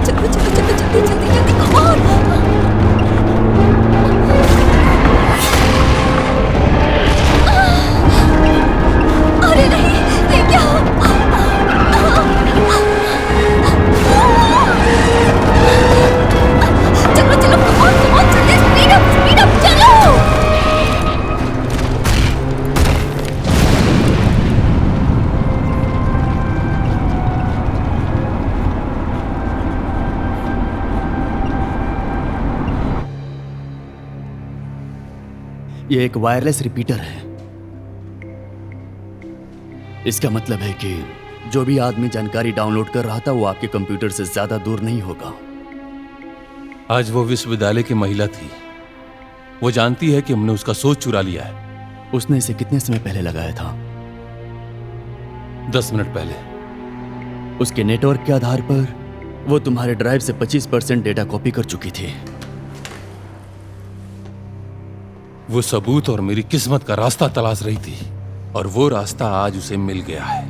चलो चलो चलो जल्दी जल्दी जल्दी come on। अरे नहीं, ये क्या? चलो चलो come on जल्दी speed up चलो। ये एक वायरलेस रिपीटर है। इसका मतलब है कि जो भी आदमी जानकारी डाउनलोड कर रहा था वो आपके कंप्यूटर से ज्यादा दूर नहीं होगा। आज वो विश्वविद्यालय की महिला थी। वो जानती है कि हमने उसका सोच चुरा लिया है। उसने इसे कितने समय पहले लगाया था? 10 मिनट पहले। उसके नेटवर्क के आधार पर वो तुम्हारे ड्राइव से 25% डेटा कॉपी कर चुकी थी। वो सबूत और मेरी किस्मत का रास्ता तलाश रही थी और वो रास्ता आज उसे मिल गया है।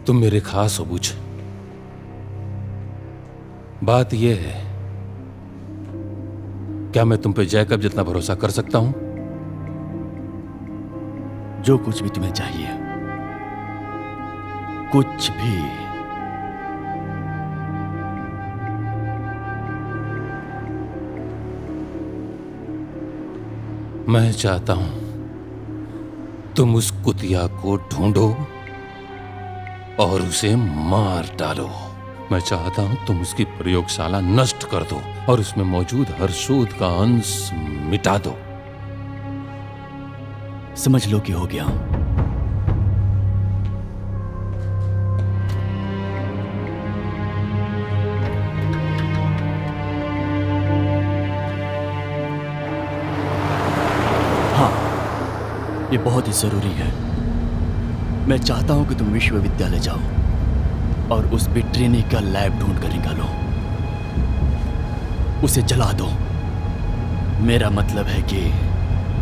तुम मेरे खास हो बुच। बात यह है, क्या मैं तुम पे जैकब जितना भरोसा कर सकता हूं? जो कुछ भी तुम्हें चाहिए, कुछ भी। मैं चाहता हूं तुम उस कुतिया को ढूंढो और उसे मार डालो। मैं चाहता हूं तुम उसकी प्रयोगशाला नष्ट कर दो और उसमें मौजूद हर शोध का अंश मिटा दो। समझ लो कि हो गया। ये बहुत ही जरूरी है। मैं चाहता हूं कि तुम विश्वविद्यालय जाओ और उस विट्रिनी का लैब ढूंढ कर निकालो, उसे जला दो। मेरा मतलब है कि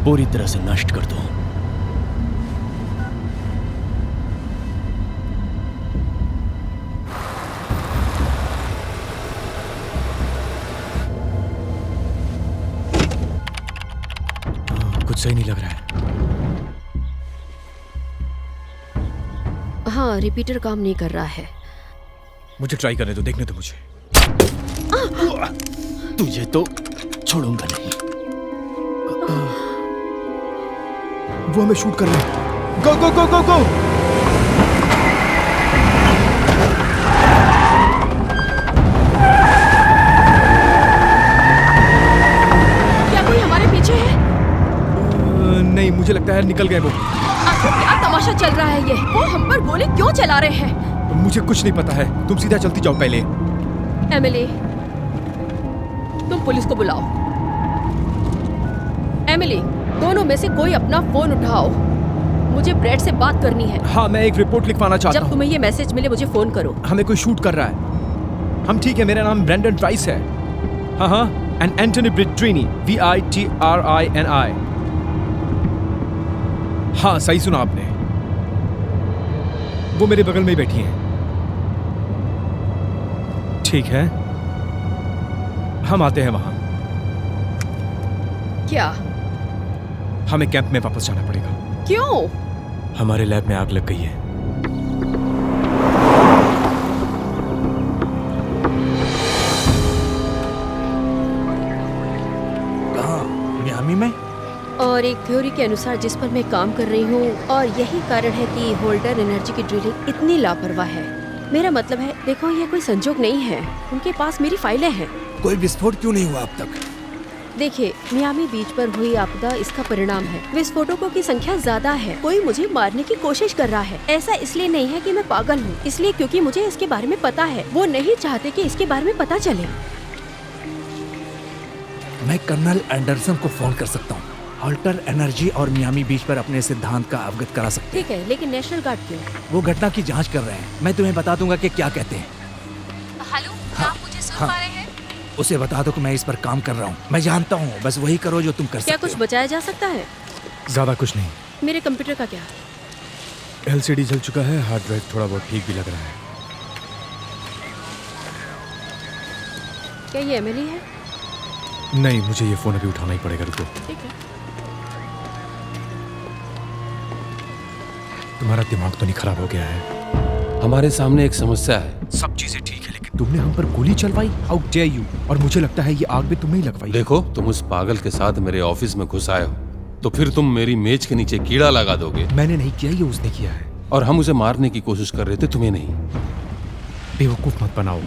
पूरी तरह से नष्ट कर दो। कुछ सही नहीं लग रहा है। हाँ, रिपीटर काम नहीं कर रहा है। मुझे ट्राई करने दो, देखने दो मुझे। तुझे तो छोड़ूंगा नहीं। वो हमें शूट कर रहे हैं। गो गो गो गो गो। क्या कोई हमारे पीछे है? नहीं, मुझे लगता है निकल गए वो। क्या तमाशा चल रहा है ये? वो हम पर गोली क्यों चला रहे हैं? मुझे कुछ नहीं पता है। तुम सीधा चलती जाओ पहले। एमिली, तुम पुलिस को बुलाओ। एमिली, दोनों में से कोई अपना फोन उठाओ। मुझे ब्रेड से बात करनी है। हाँ, मैं एक रिपोर्ट लिखवाना चाहता हूँ। जब तुम्हें ये मैसेज मिले मुझे फोन करो। हमें कोई शूट कर रहा है। हम ठीक है, मेरा नाम ब्रेंडन ट्राइस है। हाँ, एंड एंटनी विट्रिनी, VITRINI। हाँ, सही सुना आपने। वो मेरे बगल में ही बैठी हैं। ठीक है, हम आते हैं वहां। क्या? हमें कैंप में वापस जाना पड़ेगा। क्यों? हमारे लैब में आग लग गई है। कहाँ? मियामी में? और एक थ्योरी के अनुसार जिस पर मैं काम कर रही हूँ, और यही कारण है कि होल्डर एनर्जी की ड्रिलिंग इतनी लापरवाह है। मेरा मतलब है, देखो ये कोई संजोग नहीं है, उनके पास मेरी फाइलें हैं। कोई विस्फोट क्यों नहीं हुआ अब तक? देखिए, मियामी बीच पर हुई आपदा इसका परिणाम है। विस्फोटकों की संख्या ज्यादा है। कोई मुझे मारने की कोशिश कर रहा है। ऐसा इसलिए नहीं है कि मैं पागल हूँ, इसलिए क्योंकि मुझे इसके बारे में पता है। वो नहीं चाहते कि इसके बारे में पता चले। मैं कर्नल एंडरसन को फोन कर सकता हूँ। होल्टर एनर्जी और मियामी बीच पर अपने सिद्धांत का अवगत करा सकते हैं। ठीक है, लेकिन नेशनल गार्ड क्यों? वो घटना की जांच कर रहे हैं। मैं तुम्हें बता दूंगा कि क्या कहते हैं। हेलो, आप मुझे सुन पा रहे हैं? उसे बता दो कि मैं इस पर काम कर रहा हूँ। मैं जानता हूँ, बस वही करो जो तुम कर सकते क्या हो। कुछ बचाया जा सकता है? ज्यादा कुछ नहीं। मेरे कंप्यूटर का क्या? एलसीडी जल चुका है, हार्ड ड्राइव थोड़ा बहुत ठीक भी लग रहा है। क्या ये एमिली है? नहीं, मुझे ये फोन अभी उठाना ही पड़ेगा। रुको। ठीक है। तुम्हारा दिमाग तो नहीं खराब हो गया है? हमारे सामने एक समस्या है। सब चीजें ठीक है, लेकिन तुमने हम पर गोली चलवाई। How dare you! और मुझे लगता है ये आग भी तुमने ही लगवाई। देखो, तुम उस पागल के साथ मेरे ऑफिस में घुस आए हो, तो फिर तुम मेरी मेज के नीचे कीड़ा लगा दोगे। मैंने नहीं किया, ये उसने किया है। और हम उसे मारने की कोशिश कर रहे थे, तुम्हें नहीं। बेवकूफ मत बनाओ।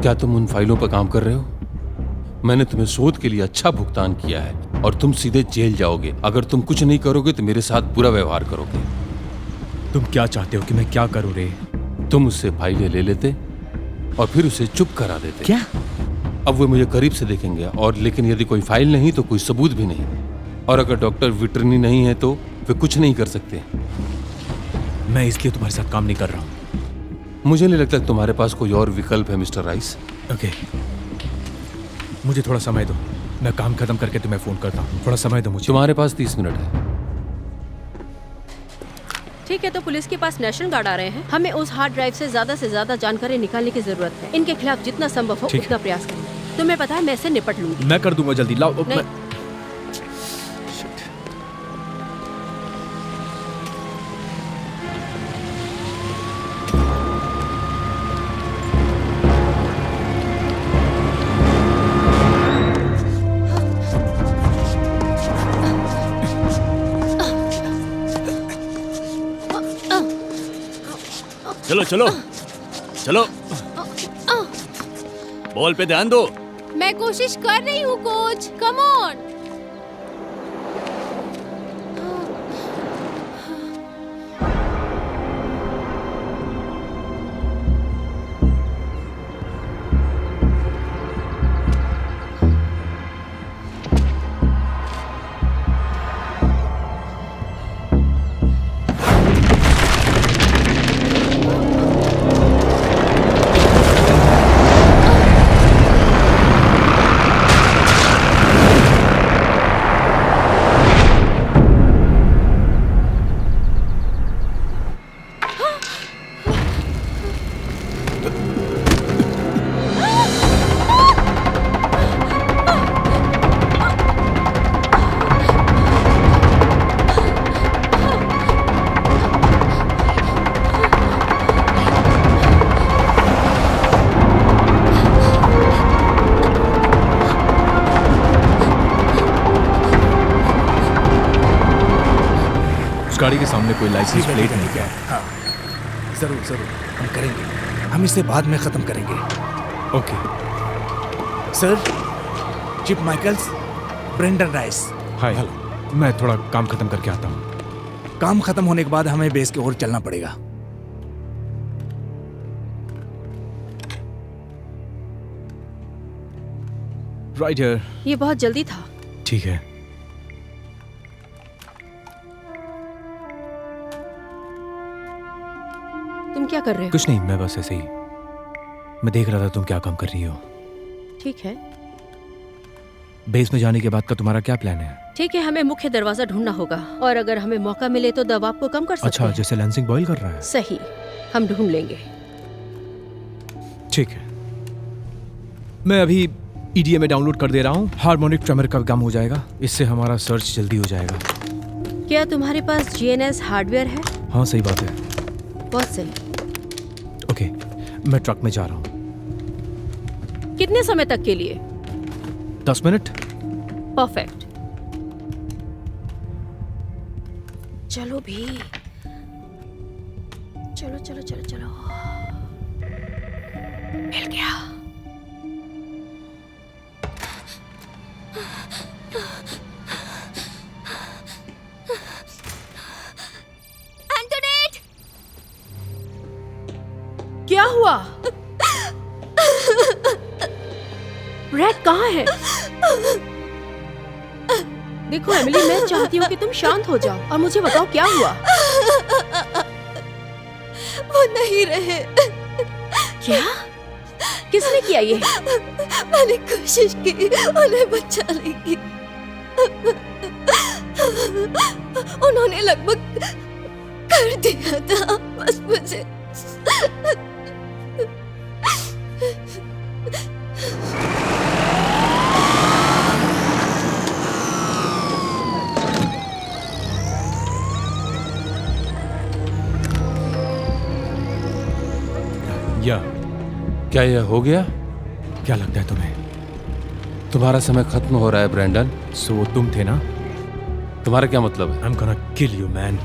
क्या तुम उन फाइलों पर काम कर रहे हो? मैंने तुम्हें शोध के लिए अच्छा भुगतान किया है, और तुम सीधे जेल जाओगे अगर तुम कुछ नहीं करोगे तो मेरे साथ बुरा व्यवहार करोगे। तुम क्या चाहते हो कि मैं क्या करूं रे? तुम उससे फाइलें ले लेते और फिर उसे चुप करा देते। क्या? अब वो मुझे करीब से देखेंगे, और लेकिन यदि कोई फाइल नहीं तो कोई सबूत भी नहीं, और अगर डॉक्टर विटरनी नहीं है तो वे कुछ नहीं कर सकते। मैं इसलिए तुम्हारे साथ काम नहीं कर रहा हूं। मुझे नहीं लगता तुम्हारे पास कोई और विकल्प है मिस्टर राइस। ओके, मुझे थोड़ा समय दो। मैं काम खत्म करके तुम्हें फोन करता हूँ। थोड़ा समय दो मुझे। तुम्हारे पास 30 मिनट है। ठीक है, तो पुलिस के पास नेशनल गार्ड आ रहे हैं। हमें उस हार्ड ड्राइव से ज्यादा जानकारी निकालने की जरूरत है। इनके खिलाफ जितना संभव हो उतना प्रयास करें। तुम्हें पता है, मैं इससे निपट लूंगी। मैं कर दूंगा जल्दी। लाओ। नहीं। चलो चलो चलो, बॉल पे ध्यान दो। मैं कोशिश कर रही हूँ कोच, कम ऑन। गाड़ी के सामने कोई लाइसेंस प्लेट नहीं है। हाँ, जरूर जरूर हम करेंगे। हम इसे बाद में खत्म करेंगे। Okay sir, Chip Michaels, Brendan Rice. Hi, मैं थोड़ा काम खत्म करके आता हूँ। काम खत्म होने के बाद हमें बेस की ओर चलना पड़ेगा। Right here. ये बहुत जल्दी था। ठीक है। तुम क्या कर रहे हो? कुछ नहीं, मैं बस ऐसे ही। मैं देख रहा था तुम क्या काम कर रही हो। ठीक है। बेस में जाने के बाद का तुम्हारा क्या प्लान है? ठीक है, हमें मुख्य दरवाजा ढूंढना होगा, और अगर हमें मौका मिले तो दबाव को कम कर सकते अच्छा, हैं। जैसे लैंसिंग बॉयल कर रहा है। सही, हम ढूंढ लेंगे। ठीक है, मैं अभी EDA में डाउनलोड कर दे रहा हूँ। हार्मोनिक ट्रेमर का काम हो जाएगा, इससे हमारा सर्च जल्दी हो जाएगा। क्या तुम्हारे पास GNS हार्डवेयर है? हाँ सही बात है। बहुत सही। ओके, मैं ट्रक में जा रहा हूँ। कितने समय तक के लिए? 10 मिनट। परफेक्ट। चलो भी, चलो चलो चलो चलो। मिल गया। एंटोनेट! क्या हुआ? ब्रैड कहाँ है? देखो एमिली, मैं चाहती हूँ कि तुम शांत हो जाओ और मुझे बताओ क्या हुआ। वो नहीं रहे। क्या? किसने किया ये? मैंने कोशिश की उन्हें बचाने की। उन्होंने लगभग कर दिया था, बस मुझे क्या यह हो गया? क्या लगता है तुम्हें? तुम्हारा समय खत्म हो रहा है ब्रैंडन। सो तुम थे ना? तुम्हारा क्या मतलब है? I'm gonna kill you, man.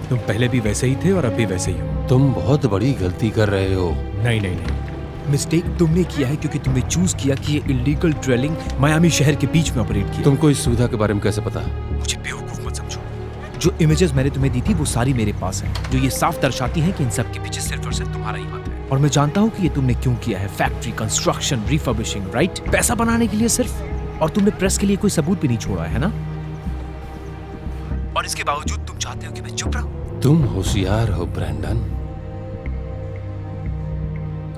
तुम पहले भी वैसे ही थे और अब भी वैसे ही हो। तुम बहुत बड़ी गलती कर रहे हो। नहीं नहीं नहीं, मिस्टेक तुमने किया है क्योंकि तुमने चूज किया कि ये इलीगल ड्रिलिंग मायामी शहर के बीच में ऑपरेट किया। तुमको इस सुविधा के बारे में कैसे पता? मुझे बेवकूफ मत समझो। जो इमेजेस मैंने तुम्हें दी थी वो सारी मेरे पास है, जो ये साफ दर्शाती हैं कि इन सब के पीछे सिर्फ और सिर्फ तुम्हारा ही हाथ है। और मैं जानता हूँ कि ये तुमने क्यों किया है। Factory, construction, refurbishing, right? पैसा बनाने के लिए सिर्फ। और तुमने प्रेस के लिए कोई सबूत भी नहीं छोड़ा है ना? और इसके बावजूद तुम चाहते हो कि मैं चुप रहूं? तुम होशियार हो ब्रैंडन,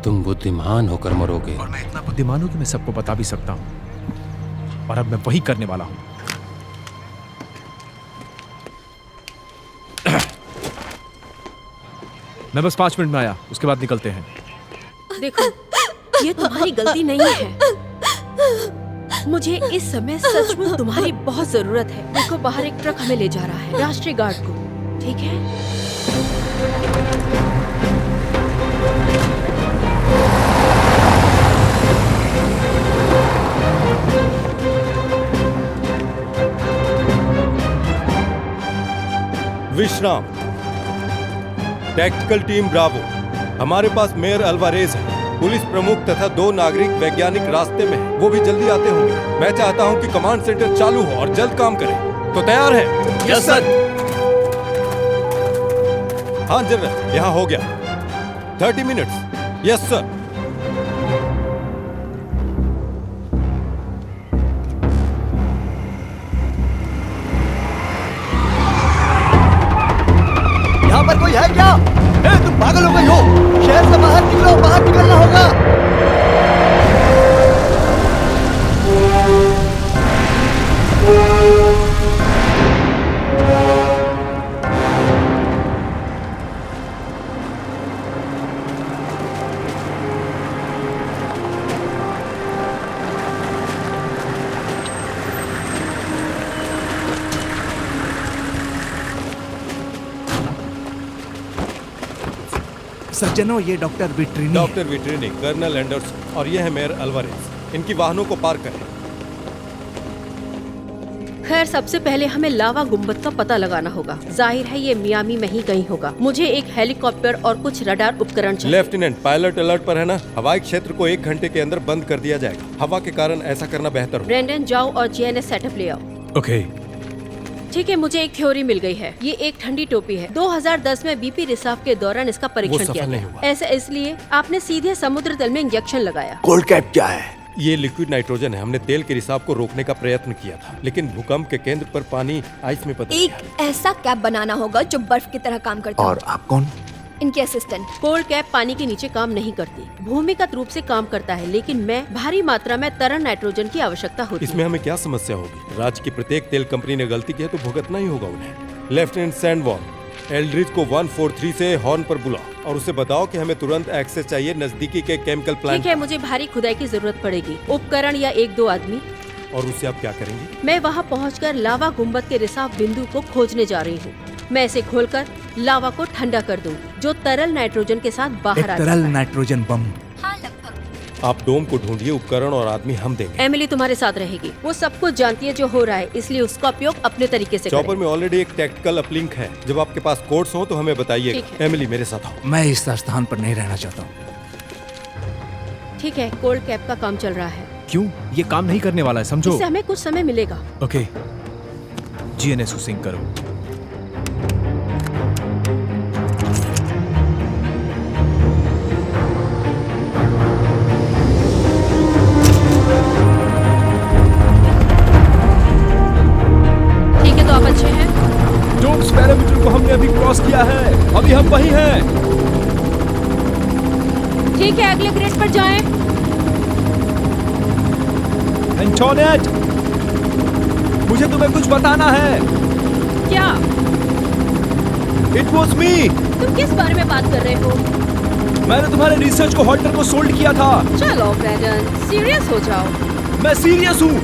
तुम बुद्धिमान होकर मरोगे। और मैं इतना बुद्धिमान हूं कि मैं सबको बता भी सकता हूं, और अब मैं वही करने वाला हूं। मैं बस 5 मिनट में आया, उसके बाद निकलते हैं। देखो, ये तुम्हारी गलती नहीं है। मुझे इस समय सचमुच तुम्हारी बहुत जरूरत है। देखो, बाहर एक ट्रक हमें ले जा रहा है, राष्ट्रीय गार्ड को। ठीक है? विश्राम। टैक्टिकल टीम ब्रावो, हमारे पास मेयर अल्वारेज है। पुलिस प्रमुख तथा 2 नागरिक वैज्ञानिक रास्ते में हैं। वो भी जल्दी आते होंगे। मैं चाहता हूं कि कमांड सेंटर चालू हो और जल्द काम करें। तो तैयार है? Yes sir. हाँ जनरल, यहाँ हो गया। 30 मिनट्स। Yes sir. यहाँ पर कोई है क्या? तुम पागल हो गई हो? शहर से बाहर निकलो, बाहर निकलना होगा। सज्जनों, ये डॉक्टर विट्रिनी। डॉक्टर विट्रिनी, कर्नल एंडरसन और ये है मेयर अल्वारेज। इनकी वाहनों को पार करें। खैर, सबसे पहले हमें लावा गुंबद का पता लगाना होगा। जाहिर है ये मियामी में ही कहीं होगा। मुझे एक हेलीकॉप्टर और कुछ रडार उपकरण चाहिए। लेफ्टिनेंट, पायलट अलर्ट पर है ना? हवाई क्षेत्र को 1 घंटे के अंदर बंद कर दिया जाएगा। हवा के कारण ऐसा करना बेहतर हो। ब्रेंडन, जाओ और GNS सेटअप ले आओ। ओके। ठीक है, मुझे एक थ्योरी मिल गई है। ये एक ठंडी टोपी है। 2010 में BP रिसाव के दौरान इसका परीक्षण किया गया। ऐसा इसलिए आपने सीधे समुद्र तल में इंजेक्शन लगाया। कोल्ड कैप क्या है? ये लिक्विड नाइट्रोजन है। हमने तेल के रिसाव को रोकने का प्रयत्न किया था, लेकिन भूकंप के केंद्र पर पानी आइस में बदल एक ऐसा कैप बनाना होगा जो बर्फ की तरह काम करता और आप कौन? इनके असिस्टेंट। कोल्ड कैप पानी के नीचे काम नहीं करती, भूमिगत रूप से काम करता है, लेकिन मैं भारी मात्रा में तरल नाइट्रोजन की आवश्यकता होती है। इसमें हमें क्या समस्या होगी? राज्य की प्रत्येक तेल कंपनी ने गलती की है तो भुगतना ही होगा उन्हें। लेफ्टिनेंट सैंडवॉल, एल्ड्रिज को 143 से हॉर्न पर बुलाओ और उसे बताओ कि हमें तुरंत एक्सेस चाहिए नजदीकी के केमिकल प्लांट। ठीक है, मुझे भारी खुदाई की जरूरत पड़ेगी, उपकरण या 1-2 आदमी। और उससे आप क्या करेंगी? मैं वहाँ पहुँचकर लावा गुम्बद के रिसाव बिंदु को खोजने जा रही हूँ। मैं इसे खोलकर लावा को ठंडा कर दूँ, जो तरल नाइट्रोजन के साथ बाहर आ जाता तरल है। नाइट्रोजन बम। हाँ लगभग। आप डोम को ढूंढिए, उपकरण और आदमी हम देंगे। एमिली तुम्हारे साथ रहेगी, वो सब कुछ जानती है जो हो रहा है, इसलिए उसका उपयोग अपने तरीके से चॉपर करें। में ऑलरेडी एक टैक्टिकल अपलिंक है, जब आपके पास कोड्स हो तो हमें ठीक बताइएगा। है। एमिली मेरे साथ आओ। मैं इस स्थान पर नहीं रहना चाहता हूँ। ठीक है, कोल्ड कैप का काम चल रहा है। क्यों? ये काम नहीं करने वाला है, समझो। इससे हमें कुछ समय मिलेगा। ओके, जीएनएस को सिंक करो। ठीक है, तो आप अच्छे हैं? डोम्स पैरामीटर को हमने अभी क्रॉस किया है, अभी हम वहीं हैं। ठीक है, अगले ग्रेड पर जाएं। एंटोनेट, मुझे तुम्हें कुछ बताना है। क्या? It was me. तुम किस बारे में बात कर रहे हो? मैंने तुम्हारे रिसर्च को हॉल्टर को सोल्ड किया था। चलो ब्रैंडन, सीरियस हो जाओ। मैं सीरियस हूँ।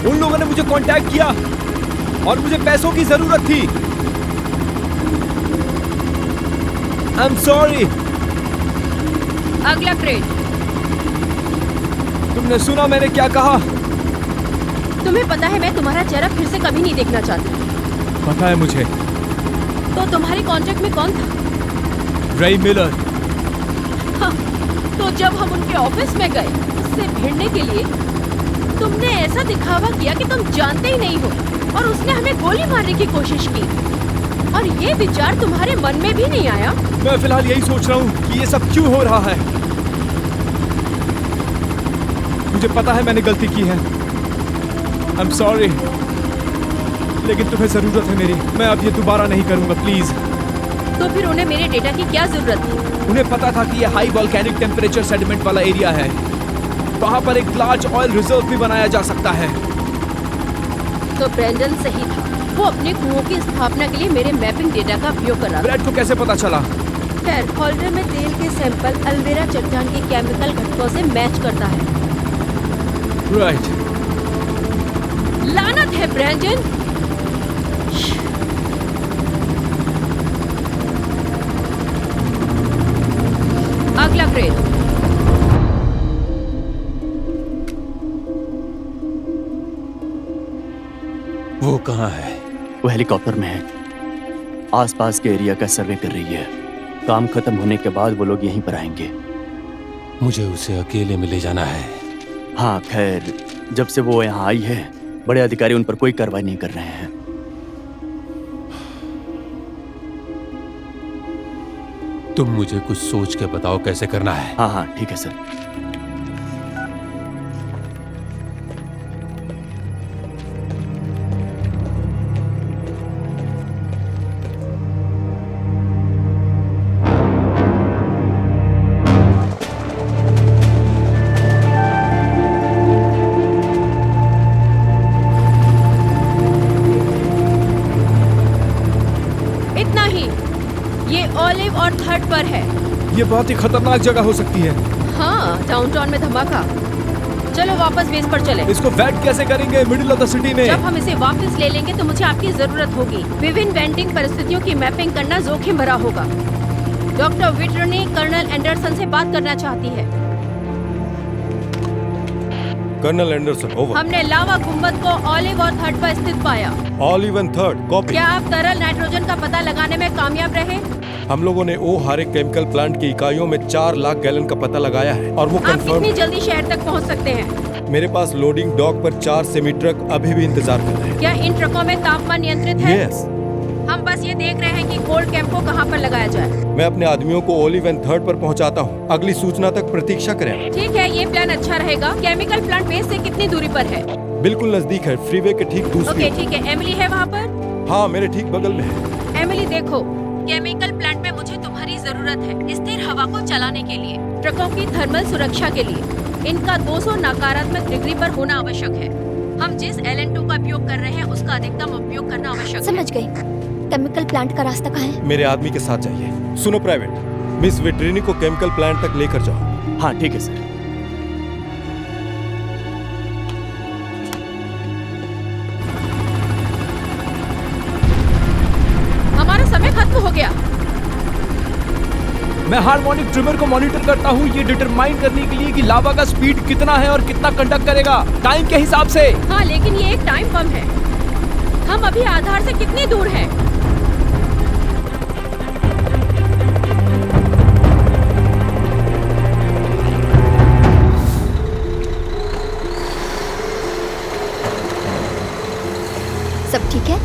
उन लोगों ने मुझे कांटेक्ट किया और मुझे पैसों की जरूरत थी। I am sorry. अगला ग्रेड। तुमने सुना मैंने क्या कहा? तुम्हें पता है मैं तुम्हारा चेहरा फिर से कभी नहीं देखना चाहती। पता है मुझे। तो तुम्हारे कांटेक्ट में कौन था? रे मिलर। हाँ, तो जब हम उनके ऑफिस में गए उससे भिड़ने के लिए, तुमने ऐसा दिखावा किया कि तुम जानते ही नहीं हो, और उसने हमें गोली मारने की कोशिश की। और ये विचार तुम्हारे मन में भी नहीं आया? मैं फिलहाल यही सोच रहा हूँ कि ये सब क्यों हो रहा है। मुझे पता है मैंने गलती की है। आई एम सॉरी, लेकिन तुम्हें जरूरत है मेरी। मैं अब ये दोबारा नहीं करूंगा, प्लीज। तो फिर उन्हें मेरे डेटा की क्या जरूरत थी? उन्हें पता था कि ये हाई वोल्केनिक टेम्परेचर सेडिमेंट वाला एरिया है। वहाँ पर एक लार्ज ऑयल रिजर्व भी बनाया जा सकता है। तो ब्रैंडन सही था, वो अपने कुओं की स्थापना के लिए मेरे मैपिंग डेटा का उपयोग कर रहा था। ब्रैड को कैसे पता चला? खैर, होल्डर में तेल के सैंपल अल्वेरा चट्टान के केमिकल घटकों से मैच करता है। राइट। लानत है ब्रैंडन। अगला ग्रेड। वो कहाँ है? वो हेलीकॉप्टर में है, आसपास के एरिया का सर्वे कर रही है। काम खत्म होने के बाद वो लोग यहीं पर आएंगे। मुझे उसे अकेले में ले जाना है। हाँ, खैर जब से वो यहाँ आई है, बड़े अधिकारी उन पर कोई कार्रवाई नहीं कर रहे हैं। तुम मुझे कुछ सोच के बताओ कैसे करना है। हाँ हाँ ठीक है सर। इतना ही। ये ऑलिव और थर्ड पर है। ये बहुत ही खतरनाक जगह हो सकती है। हाँ, डाउनटाउन में धमाका। चलो वापस बेस पर चले। इसको वेंट कैसे करेंगे मिडिल ऑफ द सिटी में? जब हम इसे वापस ले लेंगे तो मुझे आपकी जरूरत होगी। विभिन्न वेंटिंग परिस्थितियों की मैपिंग करना जोखिम भरा होगा। डॉक्टर विटरनी कर्नल एंडरसन से बात करना चाहती है। Colonel Anderson, over. हमने लावा गुंबद को ऑलिव और थर्ड पर स्थित पाया। Olive and third, copy. क्या आप तरल नाइट्रोजन का पता लगाने में कामयाब रहे? हम लोगों ने ओ हारे केमिकल प्लांट की इकाइयों में 4 लाख गैलन का पता लगाया है और वो आप कंफर्म। कितनी जल्दी शहर तक पहुंच सकते हैं? मेरे पास लोडिंग डॉक पर 4 सेमी ट्रक अभी भी इंतजार कर रहे हैं। क्या इन ट्रकों में तापमान नियंत्रित है? यस। हम बस ये देख रहे हैं कि कोल्ड कैंप को कहाँ पर लगाया जाए। मैं अपने आदमियों को ओलिव एंड थर्ड पर पहुंचाता हूं। अगली सूचना तक प्रतीक्षा करें। ठीक है, ये प्लान अच्छा रहेगा। केमिकल प्लांट बेस से कितनी दूरी पर है? बिल्कुल नजदीक है, फ्रीवे के ठीक दूसरी। ओके ठीक है। एमिली है वहाँ पर? हाँ, मेरे ठीक बगल में है। एमिली देखो, केमिकल प्लांट में मुझे तुम्हारी जरूरत है स्थिर हवा को चलाने के लिए, ट्रकों की थर्मल सुरक्षा के लिए। इनका 200 नकारात्मक डिग्री पर होना आवश्यक है। हम जिस LN2 का उपयोग कर रहे हैं उसका अधिकतम उपयोग करना आवश्यक है। समझ गई। केमिकल प्लांट का रास्ता कहाँ है? मेरे आदमी के साथ जाइए। सुनो प्राइवेट, मिस विट्रिनी को केमिकल प्लांट तक लेकर जाओ। हाँ ठीक है सर। हमारा समय खत्म हो गया। मैं हार्मोनिक ट्रिमर को मॉनिटर करता हूँ ये डिटरमाइन करने के लिए कि लावा का स्पीड कितना है और कितना कंडक्ट करेगा टाइम के हिसाब से। हाँ, लेकिन ये एक टाइम बम है। हम अभी आधार से कितनी दूर हैं? सब ठीक है?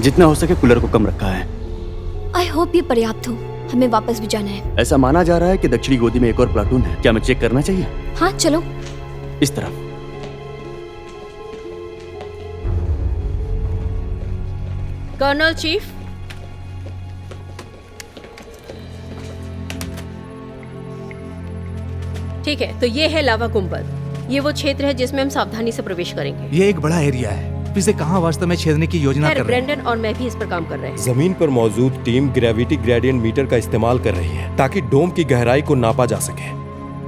जितना हो सके कूलर को कम रखा है। आई होप ये पर्याप्त हो। हमें वापस भी जाना है। ऐसा माना जा रहा है कि दक्षिणी गोदी में एक और प्लाटून है। क्या मैं चेक करना चाहिए? हाँ चलो। इस तरफ। कर्नल चीफ, ठीक है, तो ये है लावा गुंबद। ये वो क्षेत्र है जिसमें हम सावधानी से प्रवेश करेंगे। ये एक बड़ा एरिया है, इसे कहाँ वास्तव में छेदने की योजना कर रहे हैं? ब्रेंडन और मैं भी इस पर काम कर रहे हैं। जमीन पर मौजूद टीम ग्रेविटी ग्रेडियंट मीटर का इस्तेमाल कर रही है ताकि डोम की गहराई को नापा जा सके।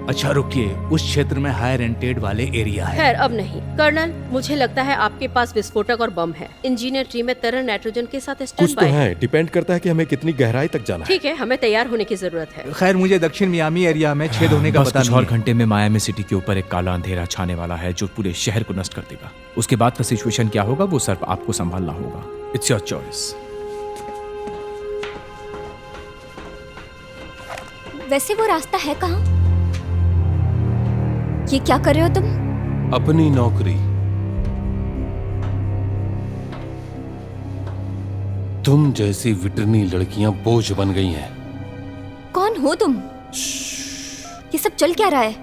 अच्छा रुकिए, उस क्षेत्र में हाई रेंटेड वाले एरिया है। खैर अब नहीं। कर्नल, मुझे लगता है आपके पास विस्फोटक और बम है। इंजीनियर टीम में तरल नाइट्रोजन के साथ कुछ तो स्टैंड बाय है, डिपेंड करता है कि हमें कितनी गहराई तक जाना है। ठीक है, हमें तैयार होने की जरूरत है। खैर मुझे दक्षिण मियामी एरिया में छेद होने का बस पता कुछ नहीं और है। घंटे में मायामी सिटी के ऊपर एक काला अंधेरा छाने वाला है जो पूरे शहर को नष्ट कर देगा। उसके बाद का सिचुएशन क्या होगा वो सिर्फ आपको संभालना होगा। It's your choice. वैसे वो रास्ता है कहाँ? ये क्या कर रहे हो तुम? अपनी नौकरी। तुम जैसी विटरनी लड़कियां बोझ बन गई हैं। कौन हो तुम? ये सब चल क्या रहा है?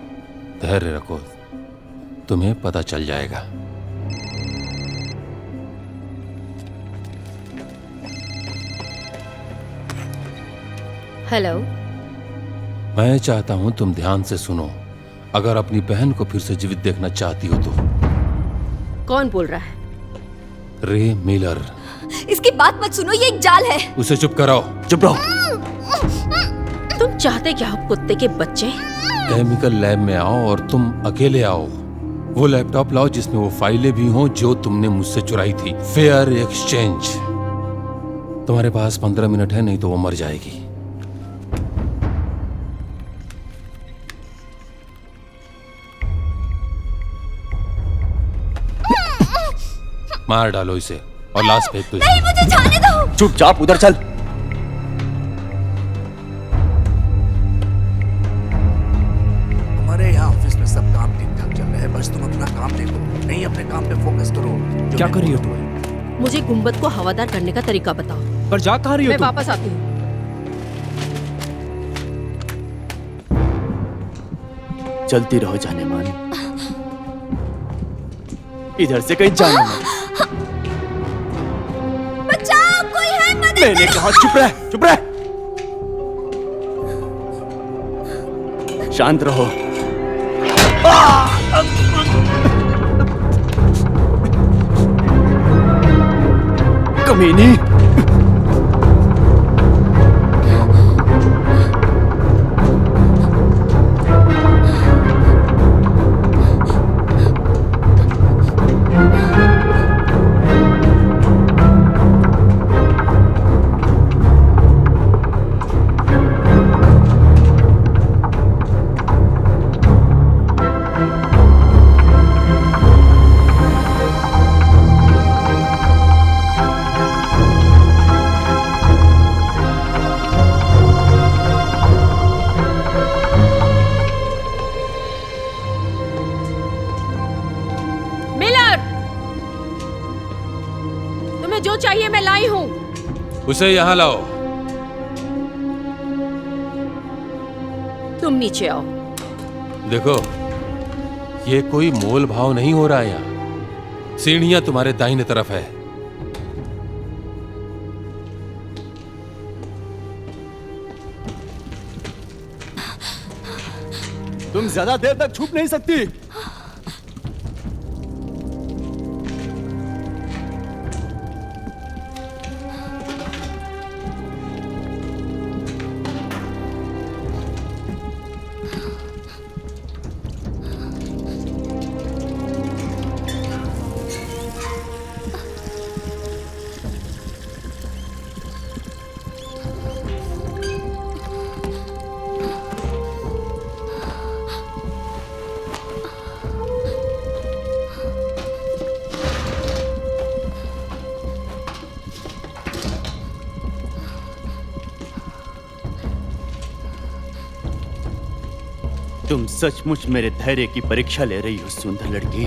धैर्य रखो, तुम्हें पता चल जाएगा। हेलो। मैं चाहता हूं तुम ध्यान से सुनो। अगर अपनी बहन को फिर से जीवित देखना चाहती हो तो। कौन बोल रहा है? रे मिलर। इसकी बात मत सुनो, ये एक जाल है। उसे चुप कराओ। चुप रहो। तुम चाहते क्या हो कुत्ते के बच्चे? केमिकल लैब में आओ और तुम अकेले आओ। वो लैपटॉप लाओ जिसमें वो फाइलें भी हों जो तुमने मुझसे चुराई थी। Fair exchange. तुम्हारे पास 15 मिनट है, नहीं तो वो मर जाएगी। मार डालो इसे और लाश फेंक दो इसे। नहीं, मुझे जाने दो। चुपचाप उधर चल। हमारे यहाँ ऑफिस में सब काम ठीक ठाक चल रहा है, बस तुम अपना काम देखो, नहीं अपने काम पे फोकस करो। क्या कर रही हो तुम? मुझे गुंबद को हवादार करने का तरीका बताओ। पर जा कहाँ रही हो मैं तुम? वापस आती हूँ। चलती रहो जाने मन। इधर से कहीं जाना मत। बचाओ, कोई है, मदद मैंने कहा चुप रह, चुप रह। शांत रहो। कमीनी। जो चाहिए मैं लाई हूँ। उसे यहाँ लाओ। तुम नीचे आओ। देखो, ये कोई मोल भाव नहीं हो रहा है यहाँ। सीढ़ियां तुम्हारे दाहिने तरफ है। तुम ज्यादा देर तक छुप नहीं सकती। तुम सचमुच मेरे धैर्य की परीक्षा ले रही हो सुंदर लड़की।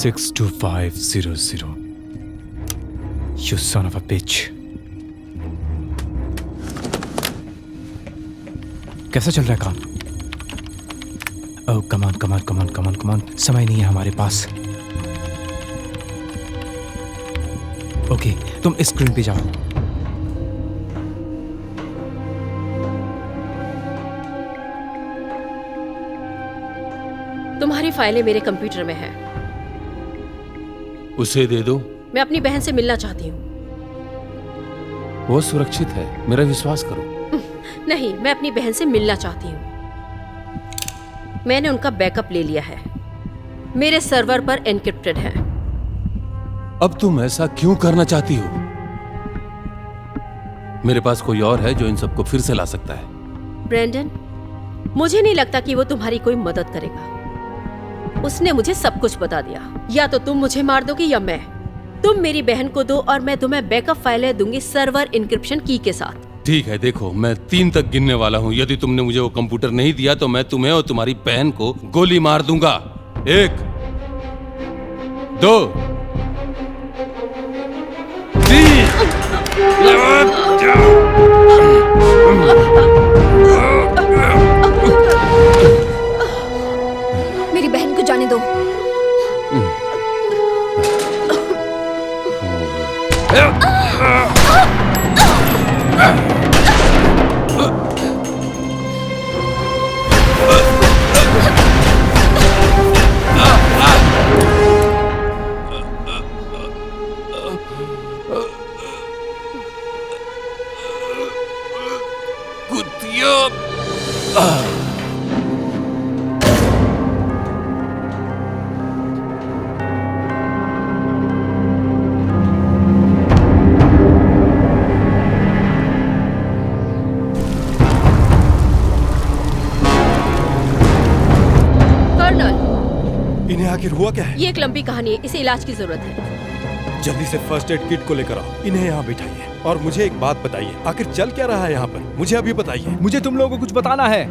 Six 2500. You son of a bitch. कैसा चल रहा है काम? ओह कमान, समय नहीं है हमारे पास। ओके, तुम इस स्क्रीन पे जाओ। तुम्हारी फाइलें मेरे कंप्यूटर में है। उसे दे दो। मैं अपनी बहन से मिलना चाहती हूँ। वो सुरक्षित है, मेरा विश्वास करो। नहीं, मैं अपनी बहन से मिलना चाहती हूँ। मैंने उनका बैकअप ले लिया है, मेरे सर्वर पर एन्क्रिप्टेड है। अब तुम ऐसा क्यों करना चाहती हो? मेरे पास कोई और है जो इन सबको फिर से ला सकता है। ब्रैंडन, मुझे नहीं लगता कि वो तुम्हारी कोई मदद करेगा। उसने मुझे सब कुछ बता दिया। या तो तुम मुझे मार दोगे या मैं। तुम मेरी बहन को दो और मैं तुम्हें बैकअप फाइलें दूंगी सर्वर इंक्रिप्शन की के साथ। ठीक है, देखो मैं 3 तक गिनने वाला हूँ। यदि तुमने मुझे वो कंप्यूटर नहीं दिया तो मैं तुम्हें और तुम्हारी बहन को गोली मार दूंगा। 1 2 3। मेरी बहन को जाने दो। इन्हें आखिर हुआ क्या है? ये एक लंबी कहानी है, इसे इलाज की जरूरत है। जल्दी से फर्स्ट एड किट को लेकर आओ। इन्हें यहाँ बिठाइए और मुझे एक बात बताइए, आखिर चल क्या रहा है यहाँ पर? मुझे अभी बताइए। मुझे तुम लोगों को कुछ बताना है।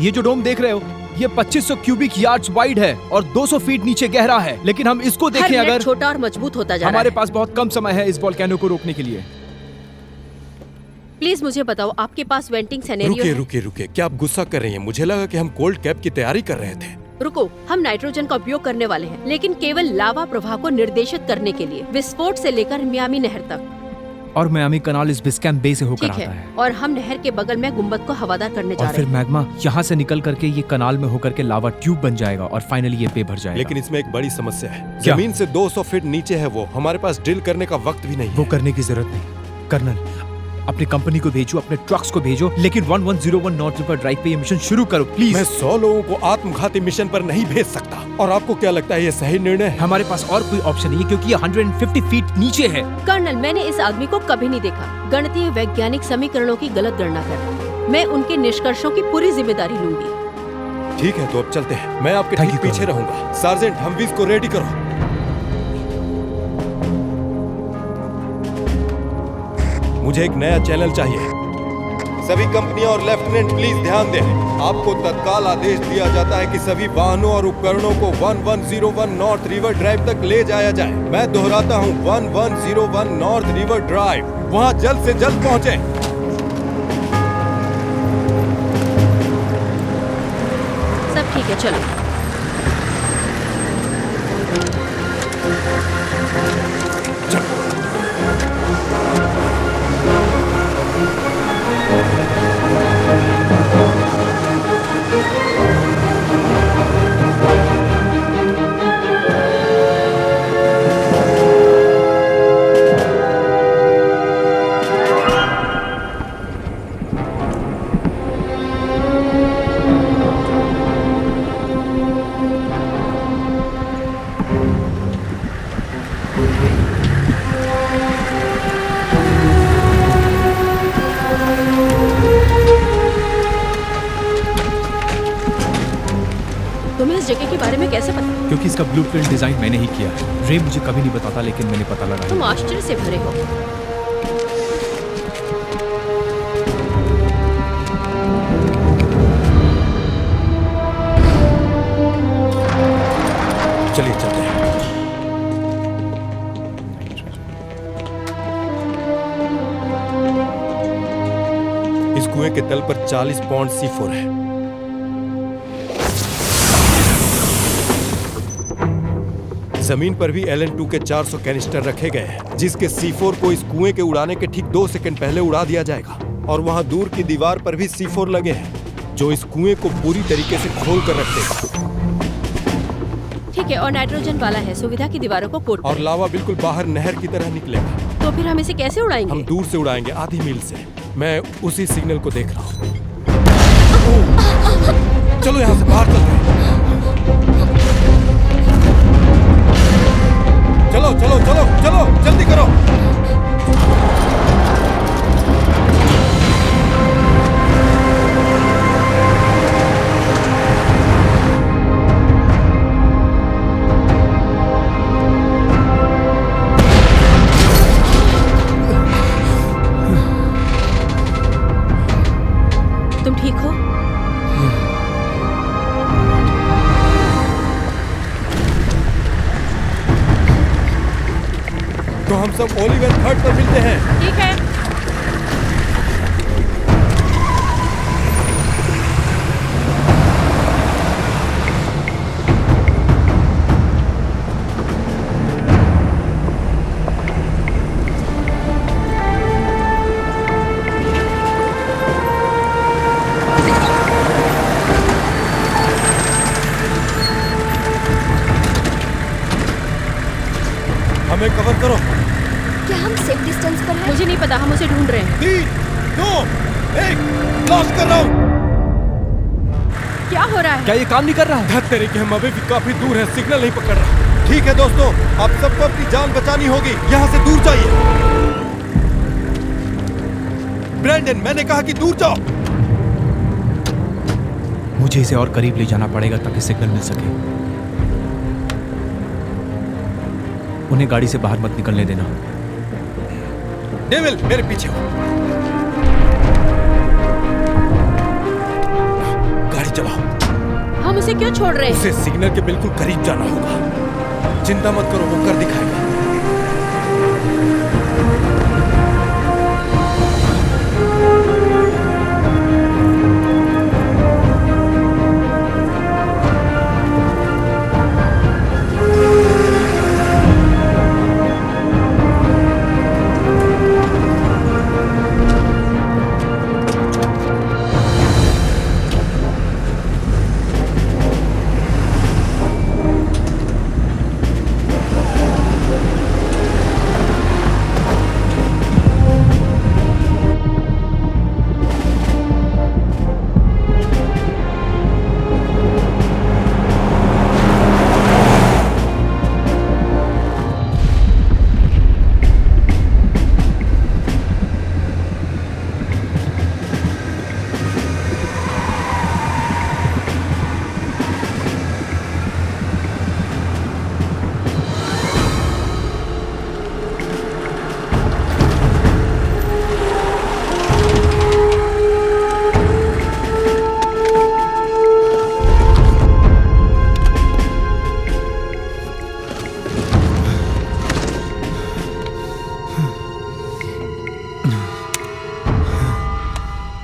ये जो डोम देख रहे हो, ये 2500 क्यूबिक यार्ड्स वाइड है और 200 फीट नीचे गहरा है। लेकिन हम इसको देखें, अगर छोटा और मजबूत होता जा रहा है। हमारे पास बहुत कम समय है इस वोल्केनो को रोकने के लिए। प्लीज मुझे बताओ, आपके पास वेंटिंग सिनेरियो है? रुकिए, क्या आप गुस्सा कर रही हैं? मुझे लगा कि हम कोल्ड कैप की तैयारी कर रहे थे। रुको, हम नाइट्रोजन का उपयोग करने वाले हैं, लेकिन केवल लावा प्रवाह को निर्देशित करने के लिए, विस्फोट से लेकर मियामी नहर तक। और मियामी कनाल इस बिस्कैम बे से होकर ठीक आता है। और हम नहर के बगल में गुंबद को हवादार करने जा और रहे फिर हैं। मैग्मा यहाँ से निकल करके ये कनाल में होकर के लावा ट्यूब बन जाएगा और फाइनली ये पे भर जाएगा। लेकिन इसमें एक बड़ी समस्या है। क्या? जमीन से 200 फीट नीचे है वो। हमारे पास ड्रिल करने का वक्त भी नहीं है। वो करने की जरूरत नहीं कर्नल। अपनी कंपनी को भेजो, अपने ट्रक्स को भेजो, लेकिन 1101 नॉर्थ रिवर ड्राइव पे ये मिशन शुरू करो प्लीज। मैं 100 लोगों को आत्मघाती मिशन पर नहीं भेज सकता। और आपको क्या लगता है ये सही निर्णय है? हमारे पास और कोई ऑप्शन नहीं है क्योंकि ये 150 फीट नीचे है। कर्नल, मैंने इस आदमी को कभी नहीं देखा। गणितीय वैज्ञानिक समीकरणों की गलत गणना कर, मैं उनके निष्कर्षों की पूरी जिम्मेदारी लूंगी। ठीक है, तो अब चलते हैं। मैं आपके ठीक पीछे रहूंगा। सार्जेंट, हमवीज को रेडी करो। मुझे एक नया चैनल चाहिए। सभी कंपनियां और लेफ्टिनेंट प्लीज ध्यान दें। आपको तत्काल आदेश दिया जाता है कि सभी वाहनों और उपकरणों को 1101 नॉर्थ रिवर ड्राइव तक ले जाया जाए। मैं दोहराता हूं, 1101 नॉर्थ रिवर ड्राइव। वहां जल्द से जल्द पहुंचे। सब ठीक है, चलो। जगह के बारे में कैसे पता? क्योंकि इसका ब्लूप्रिंट डिजाइन मैंने ही किया है। रे मुझे कभी नहीं बताता, लेकिन मैंने पता लगाया। तुम आश्चर्य से भरे हो। चलिए चलते हैं। इस कुएं के तल पर 40 पॉइंट C4 है। जमीन पर भी LN2 के 400 कैनिस्टर रखे गए हैं, जिसके C4 को इस कुएं के उड़ाने के ठीक 2 सेकंड पहले उड़ा दिया जाएगा। और वहां दूर की दीवार पर भी C4 लगे हैं, जो इस कुएं को पूरी तरीके से खोल कर रख देगा। ठीक है, और नाइट्रोजन वाला है, सुविधा की दीवारों को कोट और लावा बिल्कुल बाहर नहर की तरह निकलेगा। तो फिर हम इसे कैसे उड़ाएंगे? हम दूर से उड़ाएंगे, आधी मील से। मैं उसी सिग्नल को देख रहा हूँ। चलो यहाँ से बाहर चलते हैं। चलो चलो चलो चलो, जल्दी करो। तुम ठीक हो? तो हम सब ओलिवर थर्ड पर मिलते हैं। ठीक है। हमें कवर करो। क्या हम सेफ डिस्टेंस पर हैं? मुझे नहीं पता, हम उसे ढूंढ रहे हैं। 3, 2, 1, लॉस कर रहा हूँ। क्या हो रहा है? क्या ये काम नहीं कर रहा है? धत तेरे के, हम अभी भी काफी दूर हैं, सिग्नल नहीं पकड़ रहा। ठीक है दोस्तों, अब सबको अपनी जान बचानी होगी। यहाँ से दूर जाइए। ब्रैंडन, मैंने कहा कि दूर जाओ। मुझे इसे और करीब ले जाना पड़ेगा ताकि सिग्नल मिल सके। उन्हें गाड़ी से बाहर मत निकलने देना। डेविल, मेरे पीछे हो। गाड़ी चलाओ। हम उसे क्यों छोड़ रहे हैं? उसे सिग्नल के बिल्कुल करीब जाना होगा। चिंता मत करो, वो कर दिखाएगा।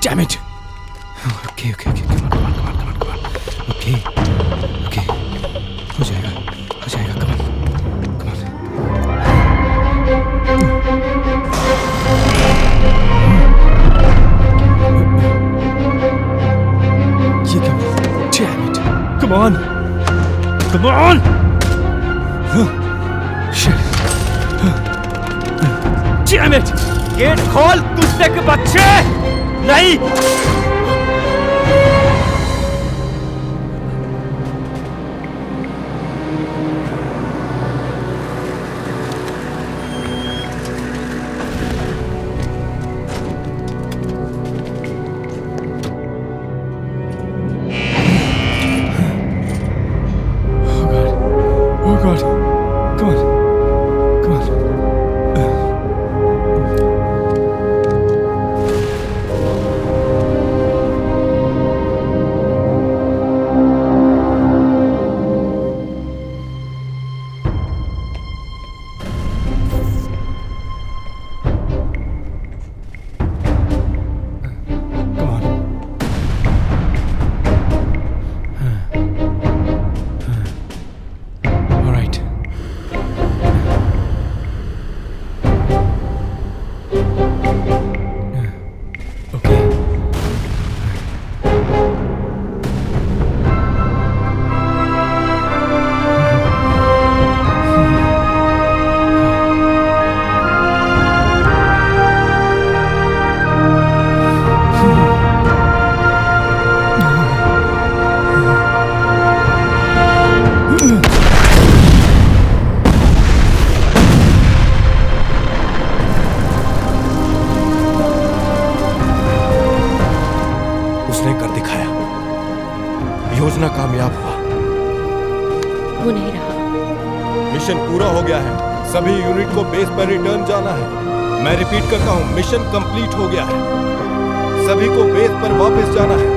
Damn it! Okay. Come on. Okay. हो जाएगा. Come on. ये क्या? Damn it! Come on! Shit! Damn it! Gate खोल, कुत्ते के बच्चे! नहीं! मिशन पूरा हो गया है। सभी यूनिट को बेस पर रिटर्न जाना है। मैं रिपीट करता हूँ, मिशन कंप्लीट हो गया है। सभी को बेस पर वापस जाना है।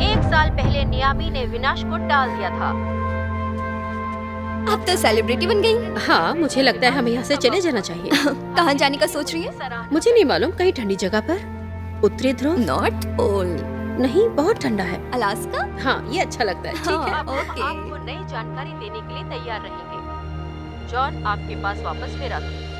एक साल पहले नियामी ने विनाश को टाल दिया था। अब तो सेलिब्रिटी बन गई। हाँ, मुझे लगता है हमें यहाँ से चले जाना चाहिए। कहाँ जाने का सोच रही है? मुझे नहीं मालूम, कहीं ठंडी जगह पर। उत्तरी ध्रुव? North pole? नहीं, बहुत ठंडा है। अलास्का? हाँ, ये अच्छा लगता है। ठीक है, हाँ, ओके। आपको नई जानकारी देने के लिए तैयार रहेंगे। जॉन आपके पास वापस फिर आते हैं।